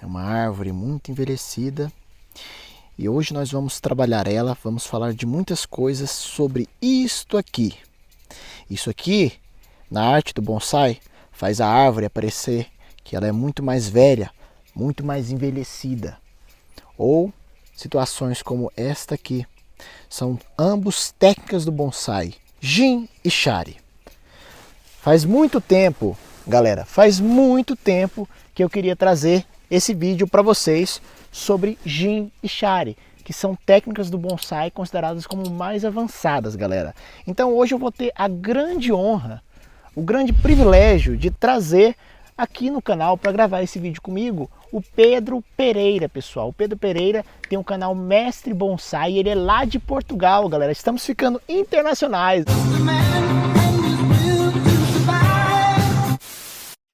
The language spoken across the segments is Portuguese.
É uma árvore muito envelhecida e hoje nós vamos trabalhar ela, vamos falar de muitas coisas sobre isto aqui. Isso aqui, na arte do bonsai, faz a árvore aparecer que ela é muito mais velha, muito mais envelhecida. Ou situações como esta aqui, são ambos técnicas do bonsai, Jin e Shari. Faz muito tempo, galera, faz muito tempo que eu queria trazer esse vídeo para vocês sobre Jin e Shari, que são técnicas do bonsai consideradas como mais avançadas, galera. Então hoje eu vou ter a grande honra, o grande privilégio de trazer aqui no canal para gravar esse vídeo comigo o Pedro Pereira, pessoal. O Pedro Pereira tem um canal Mestre Bonsai e ele é lá de Portugal, galera. Estamos ficando internacionais.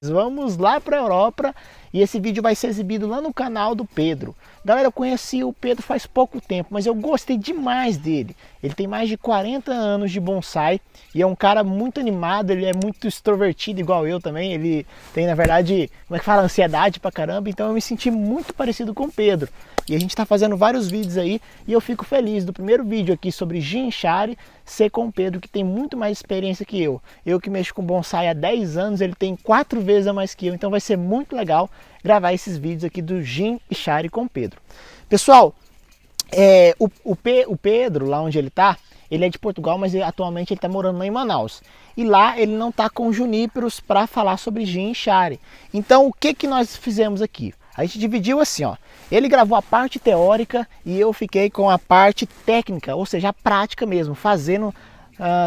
Vamos lá para a Europa e esse vídeo vai ser exibido lá no canal do Pedro. Galera, eu conheci o Pedro faz pouco tempo, mas eu gostei demais dele. Ele tem mais de 40 anos de bonsai e é um cara muito animado, ele é muito extrovertido igual eu também. Ele tem, na verdade, como é que fala, ansiedade pra caramba, então eu me senti muito parecido com o Pedro. E a gente está fazendo vários vídeos aí e eu fico feliz do primeiro vídeo aqui sobre Jin e Shari ser com o Pedro, que tem muito mais experiência que eu. Eu que mexo com bonsai há 10 anos, ele tem 4 vezes a mais que eu, então vai ser muito legal gravar esses vídeos aqui do Jin e Shari com o Pedro. Pessoal, o Pedro, lá onde ele tá, ele é de Portugal, mas atualmente ele está morando lá em Manaus. E lá ele não está com juníperos para falar sobre Jin e Shari. Então o que nós fizemos aqui? A gente dividiu assim, ó. Ele gravou a parte teórica e eu fiquei com a parte técnica, ou seja, a prática mesmo, fazendo,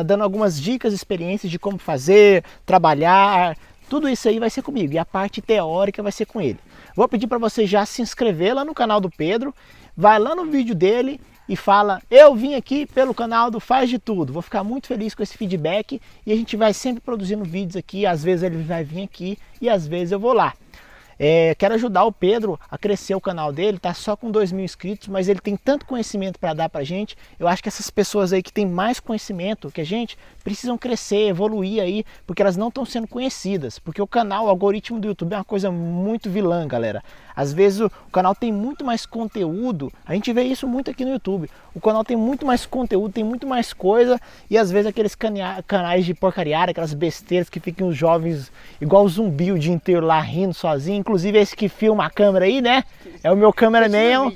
dando algumas dicas, experiências de como fazer, trabalhar. Tudo isso aí vai ser comigo e a parte teórica vai ser com ele. Vou pedir para você já se inscrever lá no canal do Pedro, vai lá no vídeo dele e fala: eu vim aqui pelo canal do Faz de Tudo. Vou ficar muito feliz com esse feedback e a gente vai sempre produzindo vídeos aqui. Às vezes ele vai vir aqui e às vezes eu vou lá. Quero ajudar o Pedro a crescer o canal dele, tá só com 2.000 inscritos, mas ele tem tanto conhecimento para dar pra gente. Eu acho que essas pessoas aí que tem mais conhecimento que a gente precisam crescer, evoluir aí, porque elas não estão sendo conhecidas, porque o canal, o algoritmo do YouTube é uma coisa muito vilã, galera. Às vezes o canal tem muito mais conteúdo, a gente vê isso muito aqui no YouTube. O canal tem muito mais conteúdo, tem muito mais coisa, e às vezes aqueles canais de porcariada, aquelas besteiras que ficam os jovens igual zumbi o dia inteiro lá rindo sozinho. Inclusive esse que filma a câmera aí, né? É o meu cameraman,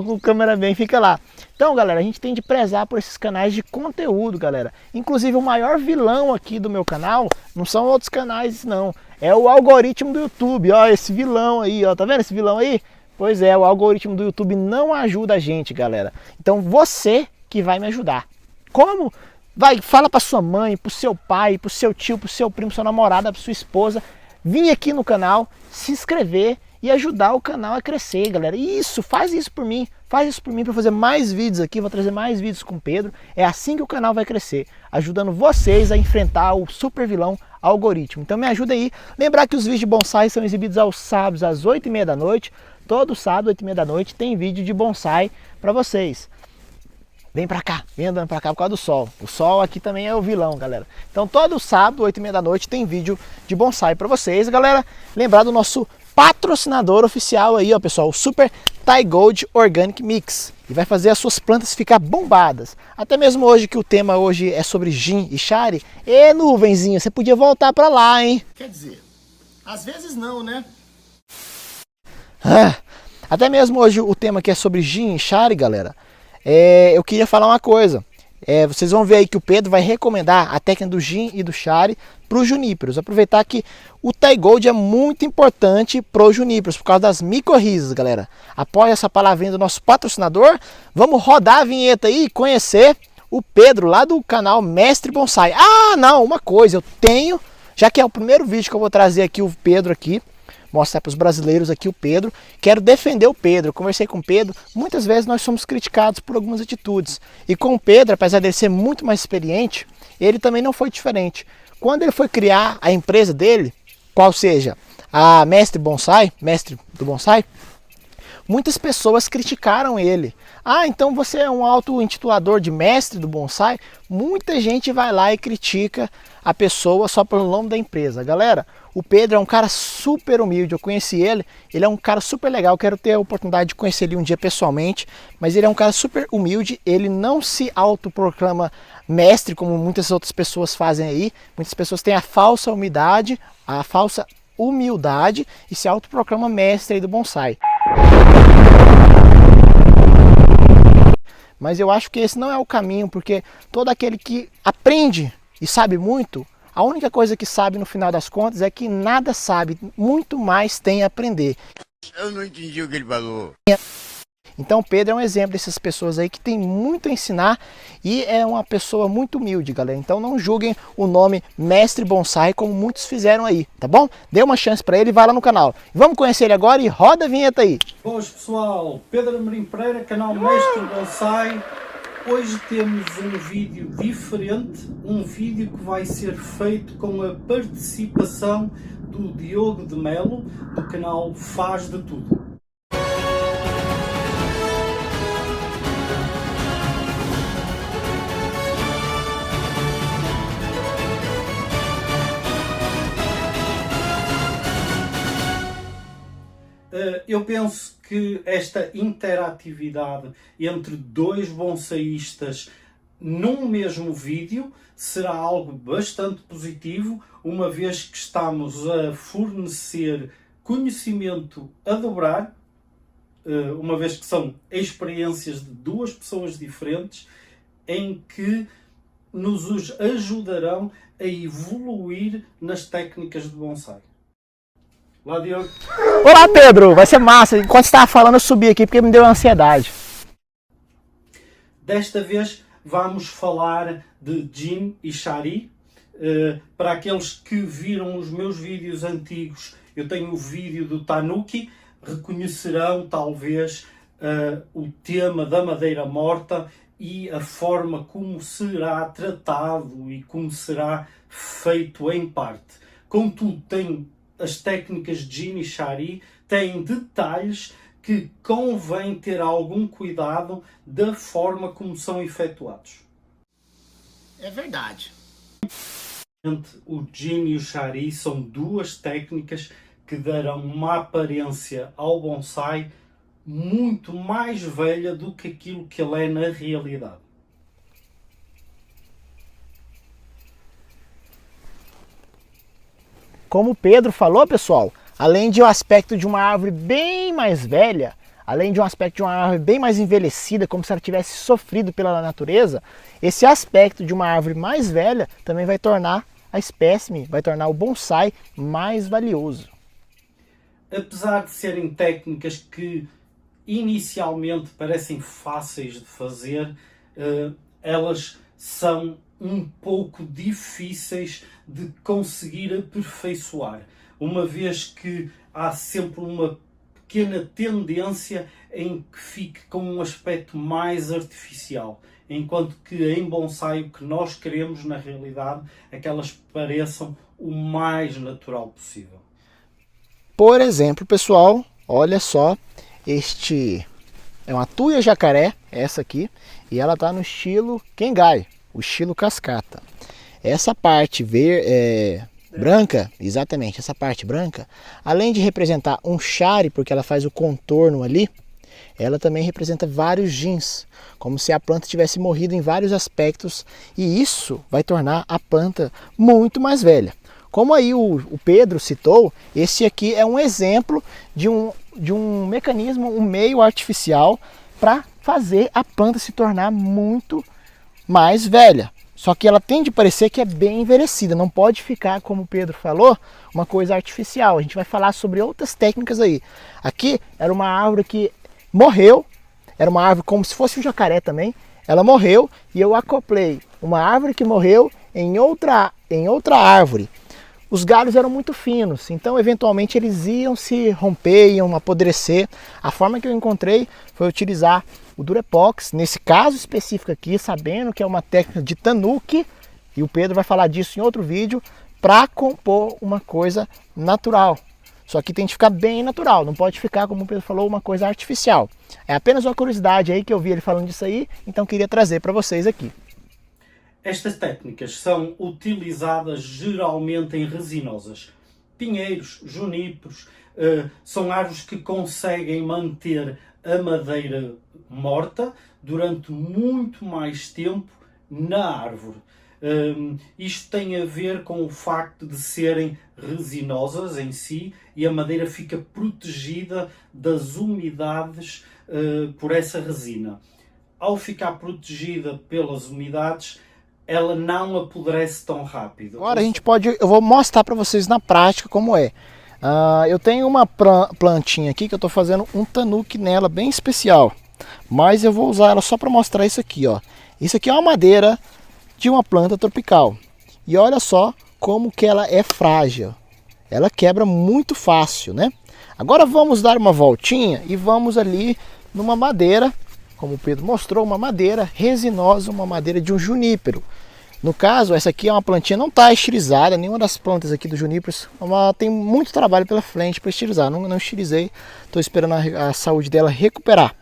o cameraman fica lá. Então, galera, a gente tem de prezar por esses canais de conteúdo, galera. Inclusive o maior vilão aqui do meu canal não são outros canais, não. É o algoritmo do YouTube, ó, esse vilão aí, ó, tá vendo esse vilão aí? Pois é, o algoritmo do YouTube não ajuda a gente, galera. Então você que vai me ajudar. Como? Vai, fala pra sua mãe, pro seu pai, pro seu tio, pro seu primo, sua namorada, pra sua esposa, vir aqui no canal, se inscrever e ajudar o canal a crescer, galera. Isso, faz isso por mim para fazer mais vídeos aqui, vou trazer mais vídeos com o Pedro. É assim que o canal vai crescer, ajudando vocês a enfrentar o super vilão algoritmo. Então me ajuda aí. Lembrar que os vídeos de bonsai são exibidos aos sábados às 8h30 da noite. Todo sábado, 8h30 da noite, tem vídeo de bonsai para vocês. Vem pra cá, vem andando pra cá por causa do sol. O sol aqui também é o vilão, galera. Então todo sábado, 8h30 da noite, tem vídeo de bonsai pra vocês, galera. Lembrar do nosso patrocinador oficial aí, ó, pessoal, o Super Thai Gold Organic Mix. E vai fazer as suas plantas ficar bombadas. Até mesmo hoje, que o tema hoje é sobre Jin e Shari. E nuvenzinha, você podia voltar pra lá, hein? Quer dizer, às vezes não, né? Até mesmo hoje o tema que é sobre Jin e Shari, galera. Eu queria falar uma coisa. Vocês vão ver aí que o Pedro vai recomendar a técnica do Jin e do Shari para os juníperos. Aproveitar que o Thai Gold é muito importante para os juníperos, por causa das micorrizas, galera. Após essa palavrinha do nosso patrocinador, vamos rodar a vinheta aí e conhecer o Pedro lá do canal Mestre Bonsai. Ah, não, uma coisa, eu tenho, já que é o primeiro vídeo que eu vou trazer aqui o Pedro aqui, mostrar para os brasileiros aqui o Pedro. Quero defender o Pedro. Eu conversei com o Pedro. Muitas vezes nós somos criticados por algumas atitudes. E com o Pedro, apesar de ele ser muito mais experiente, ele também não foi diferente. Quando ele foi criar a empresa dele, qual seja a Mestre Bonsai, Mestre do Bonsai, muitas pessoas criticaram ele. Ah, então você é um auto-intitulador de mestre do bonsai? Muita gente vai lá e critica a pessoa só pelo nome da empresa. Galera, o Pedro é um cara super humilde, eu conheci ele, ele é um cara super legal, quero ter a oportunidade de conhecer ele um dia pessoalmente, mas ele é um cara super humilde, ele não se autoproclama mestre como muitas outras pessoas fazem aí. Muitas pessoas têm a falsa humildade e se autoproclama mestre aí do bonsai. Mas eu acho que esse não é o caminho, porque todo aquele que aprende e sabe muito, a única coisa que sabe no final das contas é que nada sabe, muito mais tem a aprender. Eu não entendi o que ele falou. Então Pedro é um exemplo dessas pessoas aí que tem muito a ensinar e é uma pessoa muito humilde, galera. Então não julguem o nome Mestre Bonsai como muitos fizeram aí, tá bom? Dê uma chance para ele e vai lá no canal. Vamos conhecer ele agora e roda a vinheta aí. Boas pessoal, Pedro Amorim Pereira, canal Mestre Bonsai. Hoje temos um vídeo diferente, um vídeo que vai ser feito com a participação do Diogo de Melo, do canal Faz de Tudo. Eu penso que esta interatividade entre dois bonsaístas num mesmo vídeo será algo bastante positivo, uma vez que estamos a fornecer conhecimento a dobrar, uma vez que são experiências de duas pessoas diferentes, em que nos ajudarão a evoluir nas técnicas de bonsai. Olá, Diogo. Olá, Pedro, vai ser massa. Enquanto você estava falando, eu subi aqui porque me deu ansiedade. Desta vez vamos falar de Jin e Shari. Para aqueles que viram os meus vídeos antigos, eu tenho o vídeo do Tanuki, reconhecerão talvez o tema da madeira morta e a forma como será tratado e como será feito em parte. Contudo, tem as técnicas Jin e Shari, têm detalhes que convém ter algum cuidado da forma como são efetuados. É verdade. O Jin e o Shari são duas técnicas que darão uma aparência ao bonsai muito mais velha do que aquilo que ele é na realidade. Como o Pedro falou, pessoal, além de um aspecto de uma árvore bem mais velha, além de um aspecto de uma árvore bem mais envelhecida, como se ela tivesse sofrido pela natureza, esse aspecto de uma árvore mais velha também vai tornar a espécime, vai tornar o bonsai mais valioso. Apesar de serem técnicas que inicialmente parecem fáceis de fazer, elas são um pouco difíceis de conseguir aperfeiçoar, uma vez que há sempre uma pequena tendência em que fique com um aspecto mais artificial, enquanto que em bonsai o que nós queremos na realidade é que elas pareçam o mais natural possível. Por exemplo, pessoal, olha só, este é uma tuia jacaré, essa aqui, e ela está no estilo Kengai, o estilo cascata. Essa parte branca, exatamente, essa parte branca, além de representar um shari, porque ela faz o contorno ali, ela também representa vários jins, como se a planta tivesse morrido em vários aspectos, e isso vai tornar a planta muito mais velha. Como aí o Pedro citou, esse aqui é um exemplo de um mecanismo, um meio artificial para fazer a planta se tornar muito mais velha. Só que ela tem de parecer que é bem envelhecida, não pode ficar, como o Pedro falou, uma coisa artificial. A gente vai falar sobre outras técnicas aí. Aqui era uma árvore que morreu, era uma árvore como se fosse um jacaré também. Ela morreu e eu acoplei uma árvore que morreu em outra árvore. Os galhos eram muito finos, então eventualmente eles iam se romper, iam apodrecer. A forma que eu encontrei foi utilizar o Durepox, nesse caso específico aqui, sabendo que é uma técnica de Tanuki, e o Pedro vai falar disso em outro vídeo, para compor uma coisa natural. Só que tem que ficar bem natural, não pode ficar, como o Pedro falou, uma coisa artificial. É apenas uma curiosidade aí que eu vi ele falando disso aí, então queria trazer para vocês aqui. Estas técnicas são utilizadas geralmente em resinosas. Pinheiros, juníperos, são árvores que conseguem manter a madeira morta durante muito mais tempo na árvore. Isto tem a ver com o facto de serem resinosas em si e a madeira fica protegida das umidades por essa resina. Ao ficar protegida pelas umidades, ela não apodrece tão rápido. Agora eu vou mostrar para vocês na prática como é. Eu tenho uma plantinha aqui que eu estou fazendo um tanuki nela bem especial, mas eu vou usar ela só para mostrar isso aqui, ó. Isso aqui é uma madeira de uma planta tropical e olha só como que ela é frágil, ela quebra muito fácil, né? Agora vamos dar uma voltinha e vamos ali numa madeira, como o Pedro mostrou, uma madeira resinosa, uma madeira de um junípero. No caso, essa aqui é uma plantinha, não está estilizada, nenhuma das plantas aqui do junípero, tem muito trabalho pela frente para estilizar, não estilizei, estou esperando a saúde dela recuperar.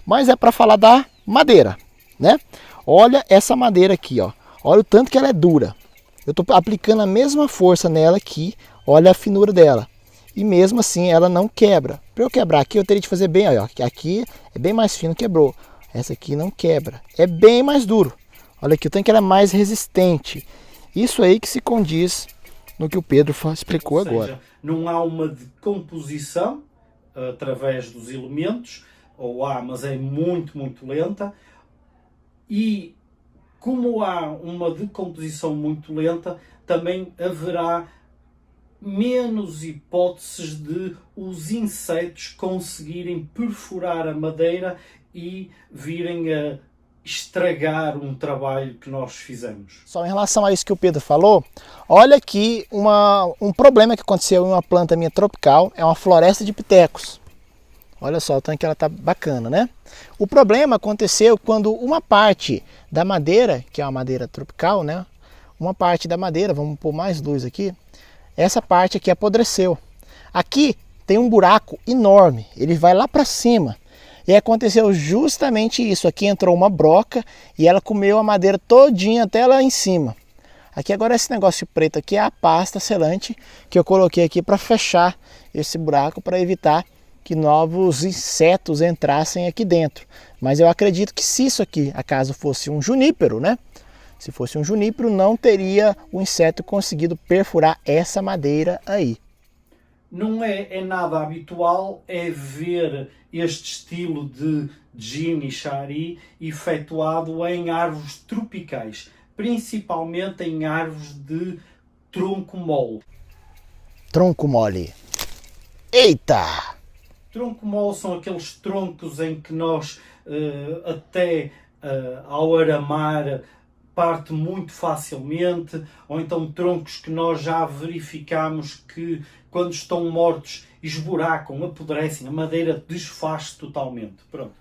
Mas é para falar da madeira, né? Olha essa madeira aqui, ó. Olha o tanto que ela é dura. Eu estou aplicando a mesma força nela aqui, olha a finura dela. E mesmo assim ela não quebra. Para eu quebrar aqui eu teria de fazer bem, ó. Aqui é bem mais fino, quebrou. Essa aqui não quebra, é bem mais duro. Olha aqui, o tanto que ela é mais resistente. Isso aí que se condiz no que o Pedro explicou agora. Não há uma decomposição através dos elementos, ou há, mas é muito, muito lenta. E como há uma decomposição muito lenta, também haverá menos hipóteses de os insetos conseguirem perfurar a madeira e virem a estragar um trabalho que nós fizemos. Só em relação a isso que o Pedro falou, olha aqui um problema que aconteceu em uma planta minha tropical, é uma floresta de pitecos. Olha só o tanto que ela tá bacana, né? O problema aconteceu quando uma parte da madeira, que é uma madeira tropical, né? Uma parte da madeira, vamos pôr mais luz aqui, essa parte aqui apodreceu. Aqui tem um buraco enorme, ele vai lá para cima. E aconteceu justamente isso, aqui entrou uma broca e ela comeu a madeira todinha até lá em cima. Aqui agora esse negócio preto aqui é a pasta selante que eu coloquei aqui para fechar esse buraco, para evitar que novos insetos entrassem aqui dentro. Mas eu acredito que se isso aqui, acaso fosse um junípero, né? Se fosse um junípero, não teria o inseto conseguido perfurar essa madeira aí. Não é nada habitual ver este estilo de Jin e Shari efetuado em árvores tropicais, principalmente em árvores de tronco mole. Tronco mole. Eita! Tronco mole são aqueles troncos em que nós ao aramar parte muito facilmente, ou então troncos que nós já verificamos que quando estão mortos esburacam, apodrecem, a madeira desfaz totalmente. Pronto.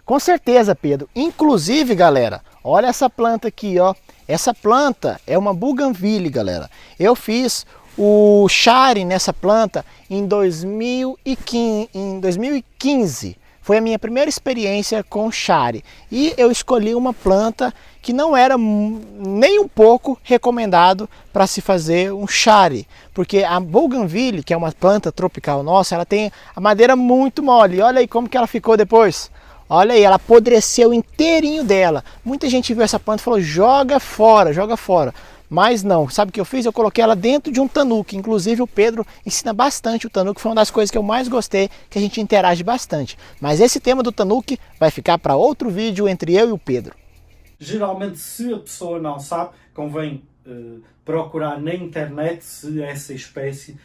Com certeza, Pedro. Inclusive, galera, olha essa planta aqui, ó. Essa planta é uma bougainville, galera. Eu fiz o shari nessa planta em 2015. Foi a minha primeira experiência com shari. E eu escolhi uma planta que não era nem um pouco recomendado para se fazer um shari. Porque a bougainville, que é uma planta tropical nossa, ela tem a madeira muito mole. Olha aí como que ela ficou depois. Olha aí, ela apodreceu inteirinho dela. Muita gente viu essa planta e falou, joga fora, joga fora. Mas não, sabe o que eu fiz? Eu coloquei ela dentro de um tanuki. Inclusive o Pedro ensina bastante o tanuki, foi uma das coisas que eu mais gostei, que a gente interage bastante. Mas esse tema do tanuki vai ficar para outro vídeo entre eu e o Pedro. Geralmente, se a pessoa não sabe, convém procurar na internet se essa espécie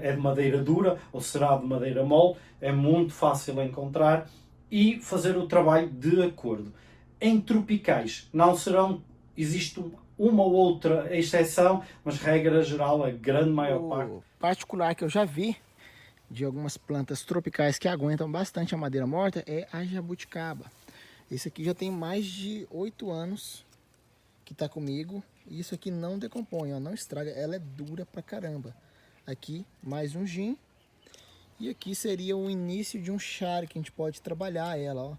é de madeira dura ou será de madeira mole. É muito fácil encontrar e fazer o trabalho de acordo. Em tropicais não serão, existe uma ou outra exceção, mas regra geral, a grande maior parte. O particular que eu já vi de algumas plantas tropicais que aguentam bastante a madeira morta é a jabuticaba. Esse aqui já tem mais de 8 anos que está comigo e isso aqui não decompõe, ó, não estraga, ela é dura pra caramba. Aqui mais um gin E aqui seria o início de um shari que a gente pode trabalhar ela, ó.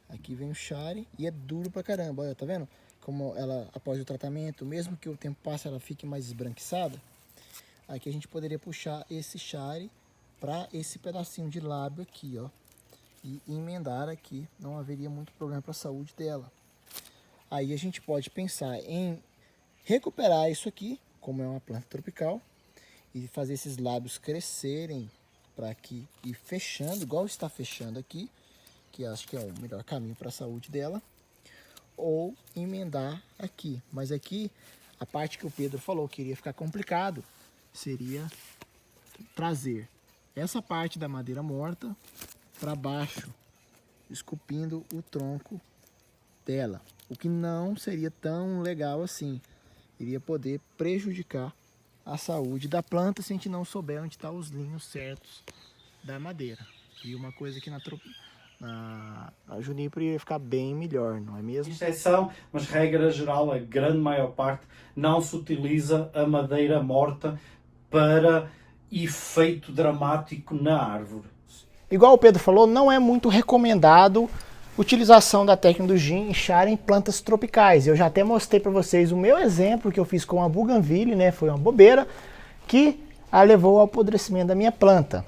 Aqui vem o shari e é duro pra caramba, olha, tá vendo? Como ela, após o tratamento, mesmo que o tempo passe, ela fique mais esbranquiçada. Aqui a gente poderia puxar esse shari para esse pedacinho de lábio aqui, ó. E emendar aqui, não haveria muito problema para a saúde dela. Aí a gente pode pensar em recuperar isso aqui, como é uma planta tropical, e fazer esses lábios crescerem para aqui e fechando, igual está fechando aqui, que acho que é o melhor caminho para a saúde dela, ou emendar aqui. Mas aqui, a parte que o Pedro falou que iria ficar complicado, seria trazer essa parte da madeira morta para baixo, esculpindo o tronco dela, o que não seria tão legal assim, iria poder prejudicar a saúde da planta se a gente não souber onde estão os linhos certos da madeira. E uma coisa que na Juniper ia ficar bem melhor, não é mesmo? Exceção, mas regra geral, a grande maior parte, não se utiliza a madeira morta para efeito dramático na árvore. Igual o Pedro falou, não é muito recomendado utilização da técnica do Jim e Shari em plantas tropicais. Eu já até mostrei para vocês o meu exemplo que eu fiz com a Bougainville, né? Foi uma bobeira que levou ao apodrecimento da minha planta.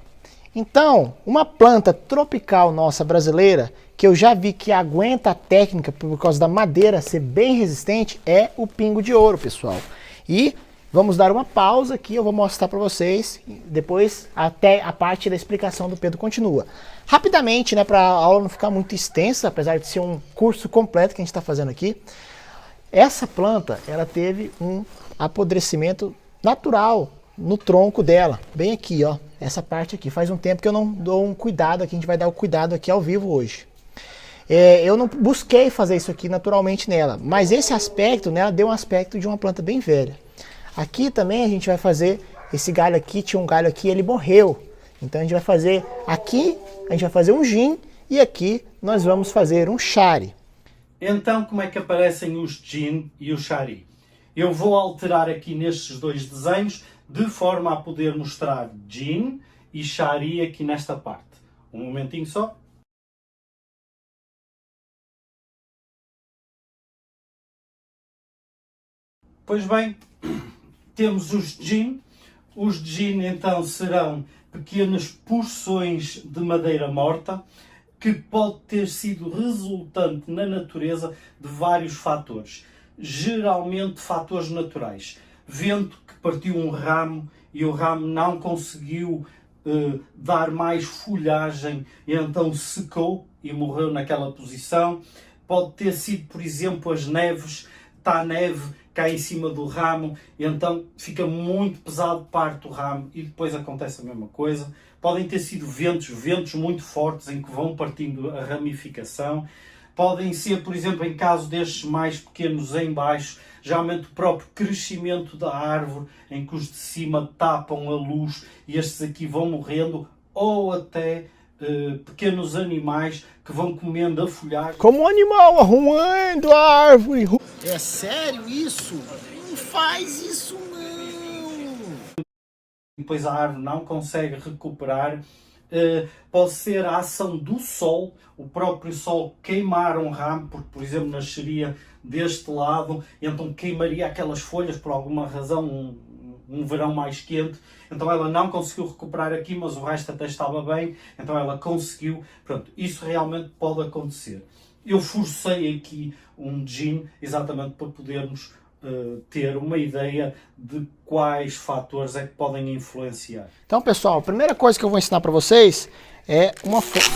Então, uma planta tropical nossa brasileira, que eu já vi que aguenta a técnica por causa da madeira ser bem resistente, é o pingo de ouro, pessoal. E vamos dar uma pausa aqui, eu vou mostrar para vocês, depois até a parte da explicação do Pedro continua. Rapidamente, né, para a aula não ficar muito extensa, apesar de ser um curso completo que a gente está fazendo aqui, essa planta, ela teve um apodrecimento natural no tronco dela, bem aqui, ó, essa parte aqui. Faz um tempo que eu não dou um cuidado aqui, a gente vai dar o cuidado aqui ao vivo hoje. Eu não busquei fazer isso aqui naturalmente nela, mas esse aspecto nela deu um aspecto de uma planta bem velha. Aqui também a gente vai fazer, esse galho aqui, tinha um galho aqui, ele morreu. Então a gente vai fazer aqui, a gente vai fazer um Jim e aqui nós vamos fazer um Shari. Então como é que aparecem os Jim e o Shari? Eu vou alterar aqui nestes dois desenhos de forma a poder mostrar Jim e Shari aqui nesta parte. Um momentinho só. Pois bem, temos os Jim. Os Jim então serão pequenas porções de madeira morta que pode ter sido resultante na natureza de vários fatores. Geralmente fatores naturais. Vento que partiu um ramo e o ramo não conseguiu dar mais folhagem e então secou e morreu naquela posição. Pode ter sido, por exemplo, as neves, está neve cá em cima do ramo e então fica muito pesado, parte do ramo e depois acontece a mesma coisa. Podem ter sido ventos muito fortes em que vão partindo a ramificação. Podem ser, por exemplo, em caso destes mais pequenos em baixo, geralmente o próprio crescimento da árvore, em que os de cima tapam a luz e estes aqui vão morrendo, ou até pequenos animais que vão comendo a folhagem. Como um animal arrumando a árvore. É sério isso? Não faz isso não! Depois a árvore não consegue recuperar. Pode ser a ação do sol, o próprio sol queimar um ramo, porque, por exemplo, nasceria deste lado, e então queimaria aquelas folhas por alguma razão, um verão mais quente, então ela não conseguiu recuperar aqui, mas o resto até estava bem, então ela conseguiu. Pronto, isso realmente pode acontecer. Eu forcei aqui um Jim exatamente para podermos ter uma ideia de quais fatores é que podem influenciar. Então, pessoal, a primeira coisa que eu vou ensinar para vocês é uma coisa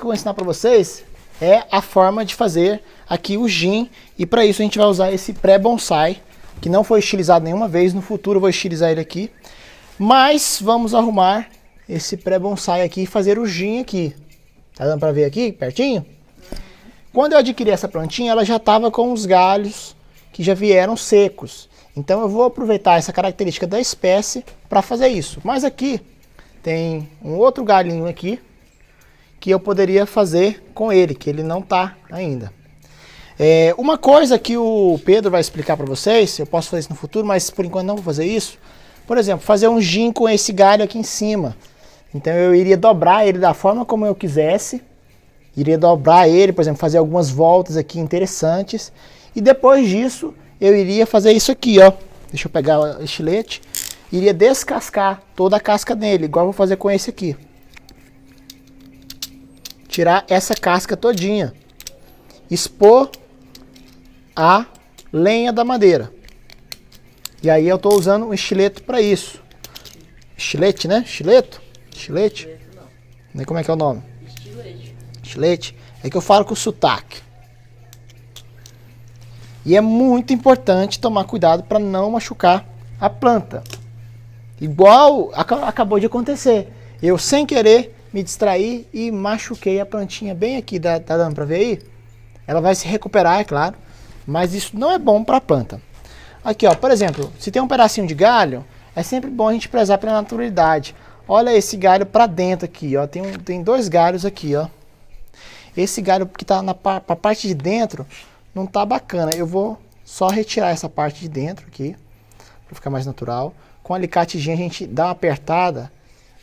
que eu vou ensinar para vocês é a forma de fazer aqui o Jim, e para isso a gente vai usar esse pré-bonsai, que não foi estilizado nenhuma vez. No futuro eu vou estilizar ele aqui, mas vamos arrumar esse pré-bonsai aqui e fazer o Jim aqui. Tá dando para ver aqui pertinho? Quando eu adquiri essa plantinha, ela já estava com os galhos que já vieram secos. Então eu vou aproveitar essa característica da espécie para fazer isso. Mas aqui tem um outro galhinho aqui que eu poderia fazer com ele, que ele não está ainda. Uma coisa que o Pedro vai explicar para vocês, eu posso fazer isso no futuro, mas por enquanto não vou fazer isso. Por exemplo, fazer um gin com esse galho aqui em cima. Então eu iria dobrar ele da forma como eu quisesse. Iria dobrar ele, por exemplo, fazer algumas voltas aqui interessantes. E depois disso, eu iria fazer isso aqui, ó. Deixa eu pegar o estilete. Iria descascar toda a casca dele, igual eu vou fazer com esse aqui. Tirar essa casca todinha. Expor a lenha da madeira. E aí eu estou usando um estileto para isso. Estilete, né? Estileto? Estilete? Nem como é que é o nome? Estilete. É que eu falo com sotaque. E é muito importante tomar cuidado para não machucar a planta. Igual acabou de acontecer. Eu, sem querer, me distraí e machuquei a plantinha bem aqui. Tá dando para ver aí? Ela vai se recuperar, é claro. Mas isso não é bom para a planta. Aqui, ó, por exemplo, se tem um pedacinho de galho, é sempre bom a gente prezar pela naturalidade. Olha esse galho para dentro aqui, ó. Tem dois galhos aqui, ó. Esse galho que tá pra parte de dentro não tá bacana. Eu vou só retirar essa parte de dentro aqui, para ficar mais natural. Com o alicatezinho a gente dá uma apertada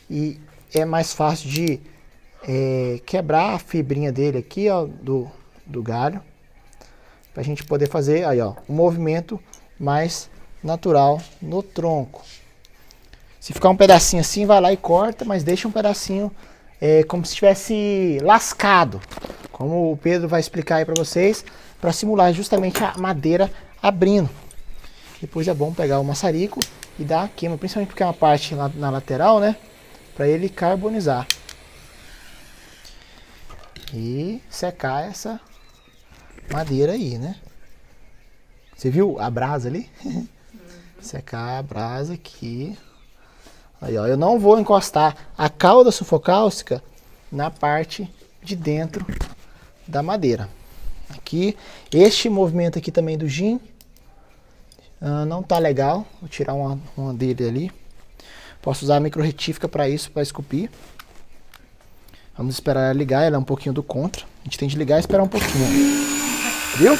e é mais fácil de quebrar a fibrinha dele aqui, ó, do galho. Pra gente poder fazer aí, ó, um movimento mais natural no tronco. Se ficar um pedacinho assim, vai lá e corta, mas deixa um pedacinho como se estivesse lascado, como o Pedro vai explicar aí para vocês, para simular justamente a madeira abrindo. Depois é bom pegar o maçarico e dar queima, principalmente porque é uma parte lá na lateral, né, para ele carbonizar e secar essa madeira aí, né? Você viu a brasa ali? Secar a brasa aqui. Aí, ó, eu não vou encostar a cauda sulfocáustica na parte de dentro da madeira. Aqui, este movimento aqui também do gin não tá legal. Vou tirar uma dele ali. Posso usar a micro retífica para isso, para esculpir. Vamos esperar ela ligar, ela é um pouquinho do contra. A gente tem de ligar e esperar um pouquinho. Viu?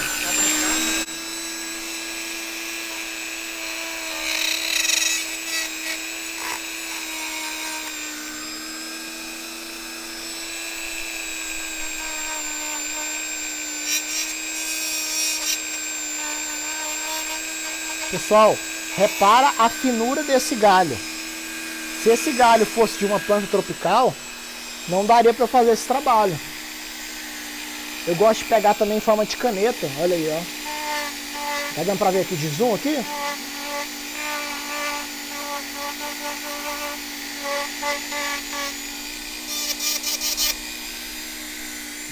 Pessoal, repara a finura desse galho. Se esse galho fosse de uma planta tropical, não daria para fazer esse trabalho. Eu gosto de pegar também em forma de caneta. Olha aí, ó. Tá dando para ver aqui de zoom aqui?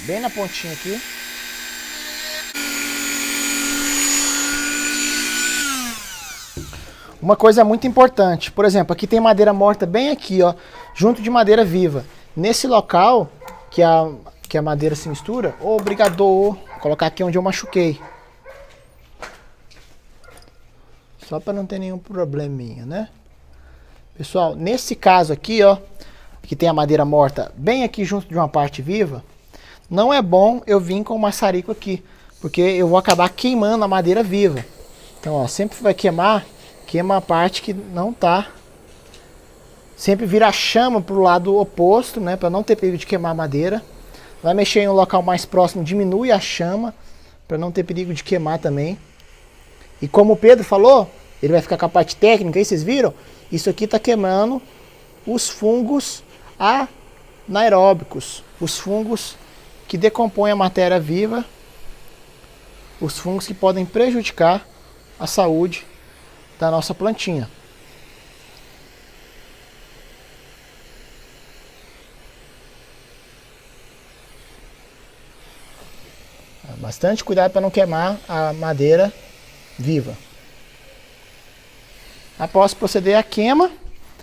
Bem na pontinha aqui. Uma coisa muito importante, por exemplo, aqui tem madeira morta bem aqui, ó, junto de madeira viva. Nesse local que a madeira se mistura, vou colocar aqui onde eu machuquei. Só para não ter nenhum probleminha, né? Pessoal, nesse caso aqui, ó, que tem a madeira morta bem aqui junto de uma parte viva, não é bom eu vir com o maçarico aqui, porque eu vou acabar queimando a madeira viva. Então, ó, sempre vai queima a parte que não tá. Sempre vira a chama pro lado oposto, né, para não ter perigo de queimar a madeira. Vai mexer em um local mais próximo, diminui a chama, para não ter perigo de queimar também. E como o Pedro falou, ele vai ficar com a parte técnica, aí vocês viram? Isso aqui tá queimando os fungos anaeróbicos, os fungos que decompõem a matéria viva, os fungos que podem prejudicar a saúde da nossa plantinha. Bastante cuidado para não queimar a madeira viva. Após proceder à queima,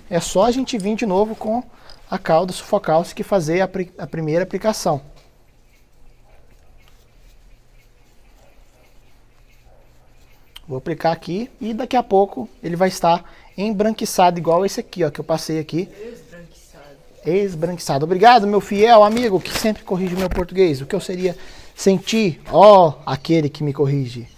é só a gente vir de novo com a cauda sulfocáustica e fazer a primeira aplicação. Vou aplicar aqui e daqui a pouco ele vai estar embranquiçado, igual esse aqui, ó, que eu passei aqui. Esbranquiçado. Obrigado, meu fiel amigo, que sempre corrige o meu português. O que eu seria sem ti, ó, aquele que me corrige.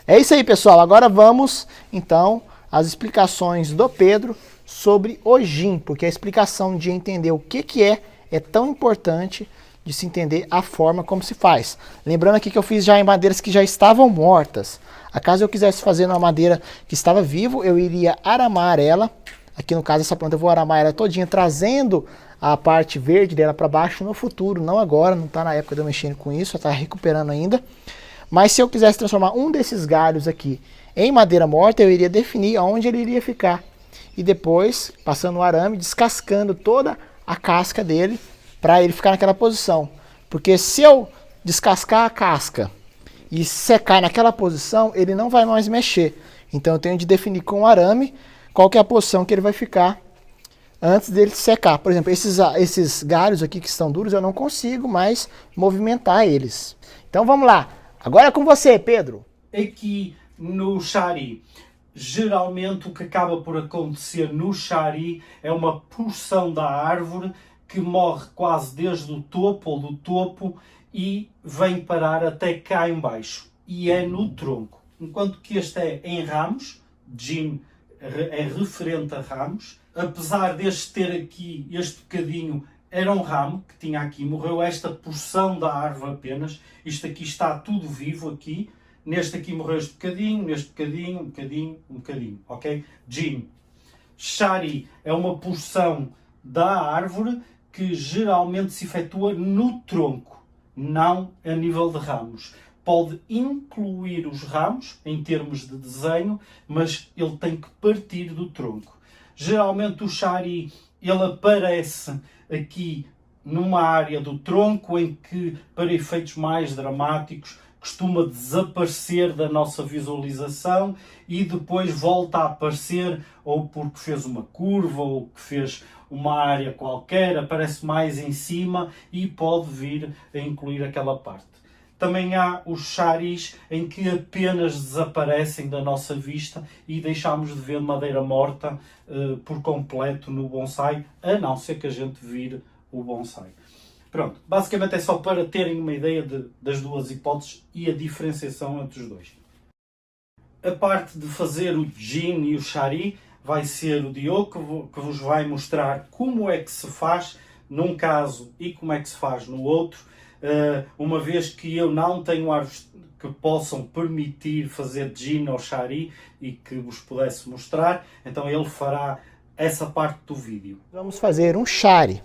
É isso aí, pessoal. Agora vamos, então, às explicações do Pedro sobre o gin, porque a explicação de entender o que é tão importante de se entender a forma como se faz. Lembrando aqui que eu fiz já em madeiras que já estavam mortas. Acaso eu quisesse fazer numa madeira que estava vivo, eu iria aramar ela. Aqui no caso essa planta eu vou aramar ela todinha, trazendo a parte verde dela para baixo no futuro, não agora, não está na época de eu mexer com isso, está recuperando ainda. Mas se eu quisesse transformar um desses galhos aqui em madeira morta, eu iria definir aonde ele iria ficar. E depois, passando o arame, descascando toda a casca dele, para ele ficar naquela posição. Porque se eu descascar a casca e secar naquela posição, ele não vai mais mexer. Então eu tenho de definir com o arame qual que é a posição que ele vai ficar antes dele secar. Por exemplo, esses galhos aqui que estão duros, eu não consigo mais movimentar eles. Então vamos lá. Agora é com você, Pedro. Aqui no Shari, geralmente o que acaba por acontecer no Shari é uma porção da árvore que morre quase desde o topo ou do topo e vem parar até cá em baixo. E é no tronco. Enquanto que este é em ramos, gin é referente a ramos. Apesar deste ter aqui, este bocadinho, era um ramo que tinha aqui, morreu esta porção da árvore apenas. Isto aqui está tudo vivo aqui. Neste aqui morreu este bocadinho, neste bocadinho, um bocadinho, um bocadinho, ok? Gin. Shari é uma porção da árvore que geralmente se efetua no tronco, não a nível de ramos. Pode incluir os ramos em termos de desenho, mas ele tem que partir do tronco. Geralmente o Shari ele aparece aqui numa área do tronco em que, para efeitos mais dramáticos, costuma desaparecer da nossa visualização e depois volta a aparecer ou porque fez uma curva ou que fez uma área qualquer, aparece mais em cima e pode vir a incluir aquela parte. Também há os charis em que apenas desaparecem da nossa vista e deixamos de ver madeira morta por completo no bonsai, a não ser que a gente vire o bonsai. Pronto, basicamente é só para terem uma ideia das duas hipóteses e a diferenciação entre os dois. A parte de fazer o gin e o shari vai ser o Diogo que vos vai mostrar como é que se faz num caso e como é que se faz no outro. Uma vez que eu não tenho árvores que possam permitir fazer gin ou shari e que vos pudesse mostrar, então ele fará essa parte do vídeo. Vamos fazer um shari.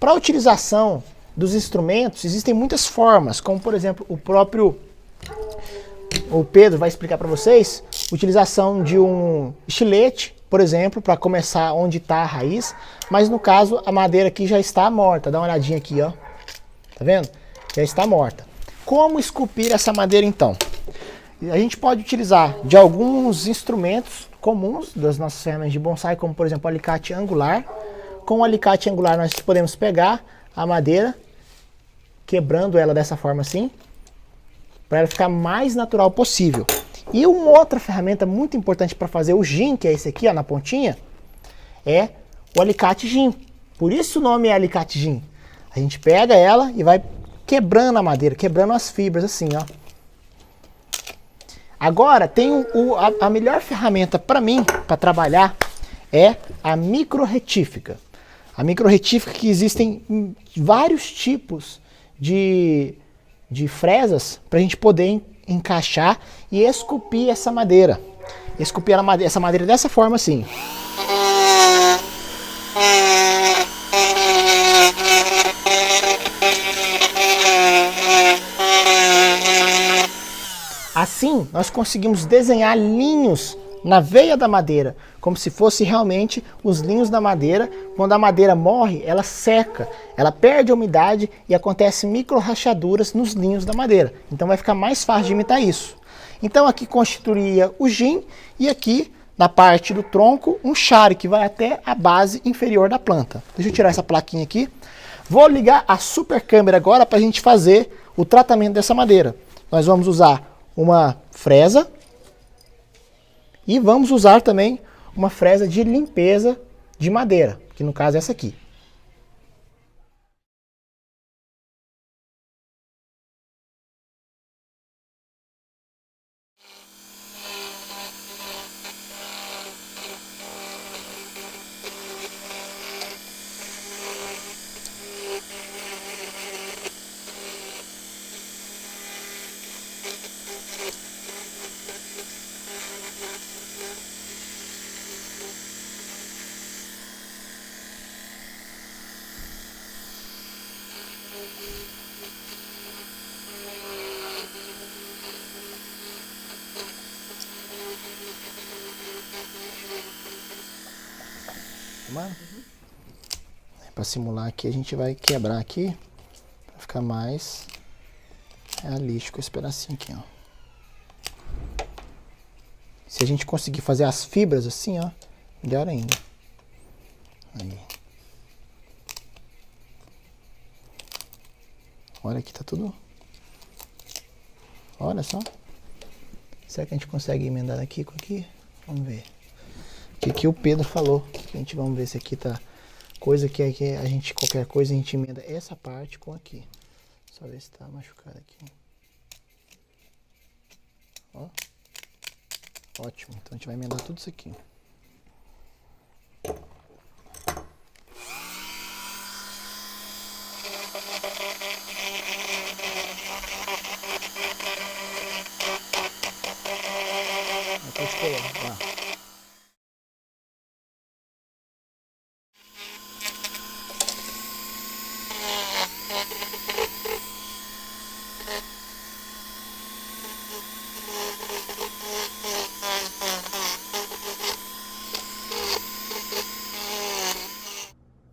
Para a utilização dos instrumentos, existem muitas formas, como por exemplo, o Pedro vai explicar para vocês, utilização de um estilete, por exemplo, para começar onde está a raiz, mas no caso a madeira aqui já está morta, dá uma olhadinha aqui, ó, tá vendo? Já está morta. Como esculpir essa madeira então? A gente pode utilizar de alguns instrumentos comuns das nossas ferramentas de bonsai, como por exemplo o alicate angular. Com o alicate angular nós podemos pegar a madeira, quebrando ela dessa forma assim, para ela ficar mais natural possível. E uma outra ferramenta muito importante para fazer o gin, que é esse aqui, ó, na pontinha, é o alicate gin. Por isso o nome é alicate gin. A gente pega ela e vai quebrando a madeira, quebrando as fibras assim, ó. Agora tem a melhor ferramenta para mim, para trabalhar, é a micro-retífica. A micro-retífica que existem vários tipos de fresas para a gente poder encaixar e esculpir essa madeira. Esculpir essa madeira dessa forma assim. Assim, nós conseguimos desenhar linhos na veia da madeira, como se fosse realmente os linhos da madeira. Quando a madeira morre, ela seca, ela perde a umidade e acontecem micro rachaduras nos linhos da madeira. Então vai ficar mais fácil de imitar isso. Então aqui constituiria o gin e aqui na parte do tronco um shari que vai até a base inferior da planta. Deixa eu tirar essa plaquinha aqui. Vou ligar a super câmera agora para a gente fazer o tratamento dessa madeira. Nós vamos usar uma fresa e vamos usar também uma fresa de limpeza de madeira, que no caso é essa aqui. filmando? Para simular aqui, a gente vai quebrar aqui para ficar mais realístico esse pedacinho aqui, ó. Se a gente conseguir fazer as fibras assim, ó, melhor ainda. Aí. Olha aqui, tá tudo. Olha só. Será que a gente consegue emendar aqui com aqui? Vamos ver. O que o Pedro falou. A gente vamos ver se aqui tá. Coisa que aqui a gente, qualquer coisa, a gente emenda essa parte com aqui. Só ver se tá machucado aqui. Ó. Ótimo. Então a gente vai emendar tudo isso aqui. Pode colar, lá.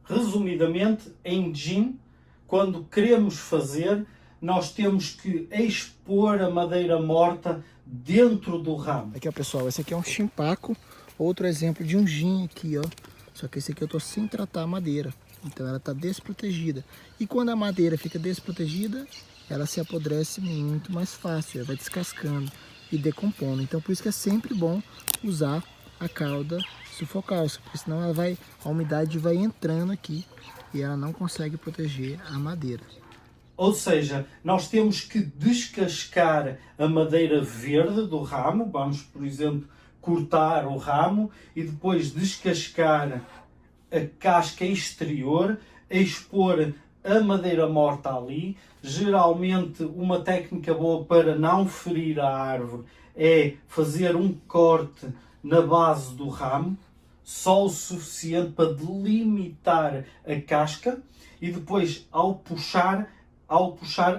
Resumidamente, em gin, quando queremos fazer, nós temos que expor a madeira morta dentro do ramo. Aqui, ó, pessoal, esse aqui é um chimpaco, outro exemplo de um gin aqui, ó. Só que esse aqui eu tô sem tratar a madeira, então ela tá desprotegida. E quando a madeira fica desprotegida, ela se apodrece muito mais fácil, ela vai descascando e decompondo. Então por isso que é sempre bom usar a cauda sufocal, porque senão ela vai, a umidade vai entrando aqui e ela não consegue proteger a madeira. Ou seja, nós temos que descascar a madeira verde do ramo, vamos, por exemplo, cortar o ramo e depois descascar a casca exterior, expor a madeira morta ali. Geralmente, uma técnica boa para não ferir a árvore é fazer um corte na base do ramo, só o suficiente para delimitar a casca, e depois, ao puxar,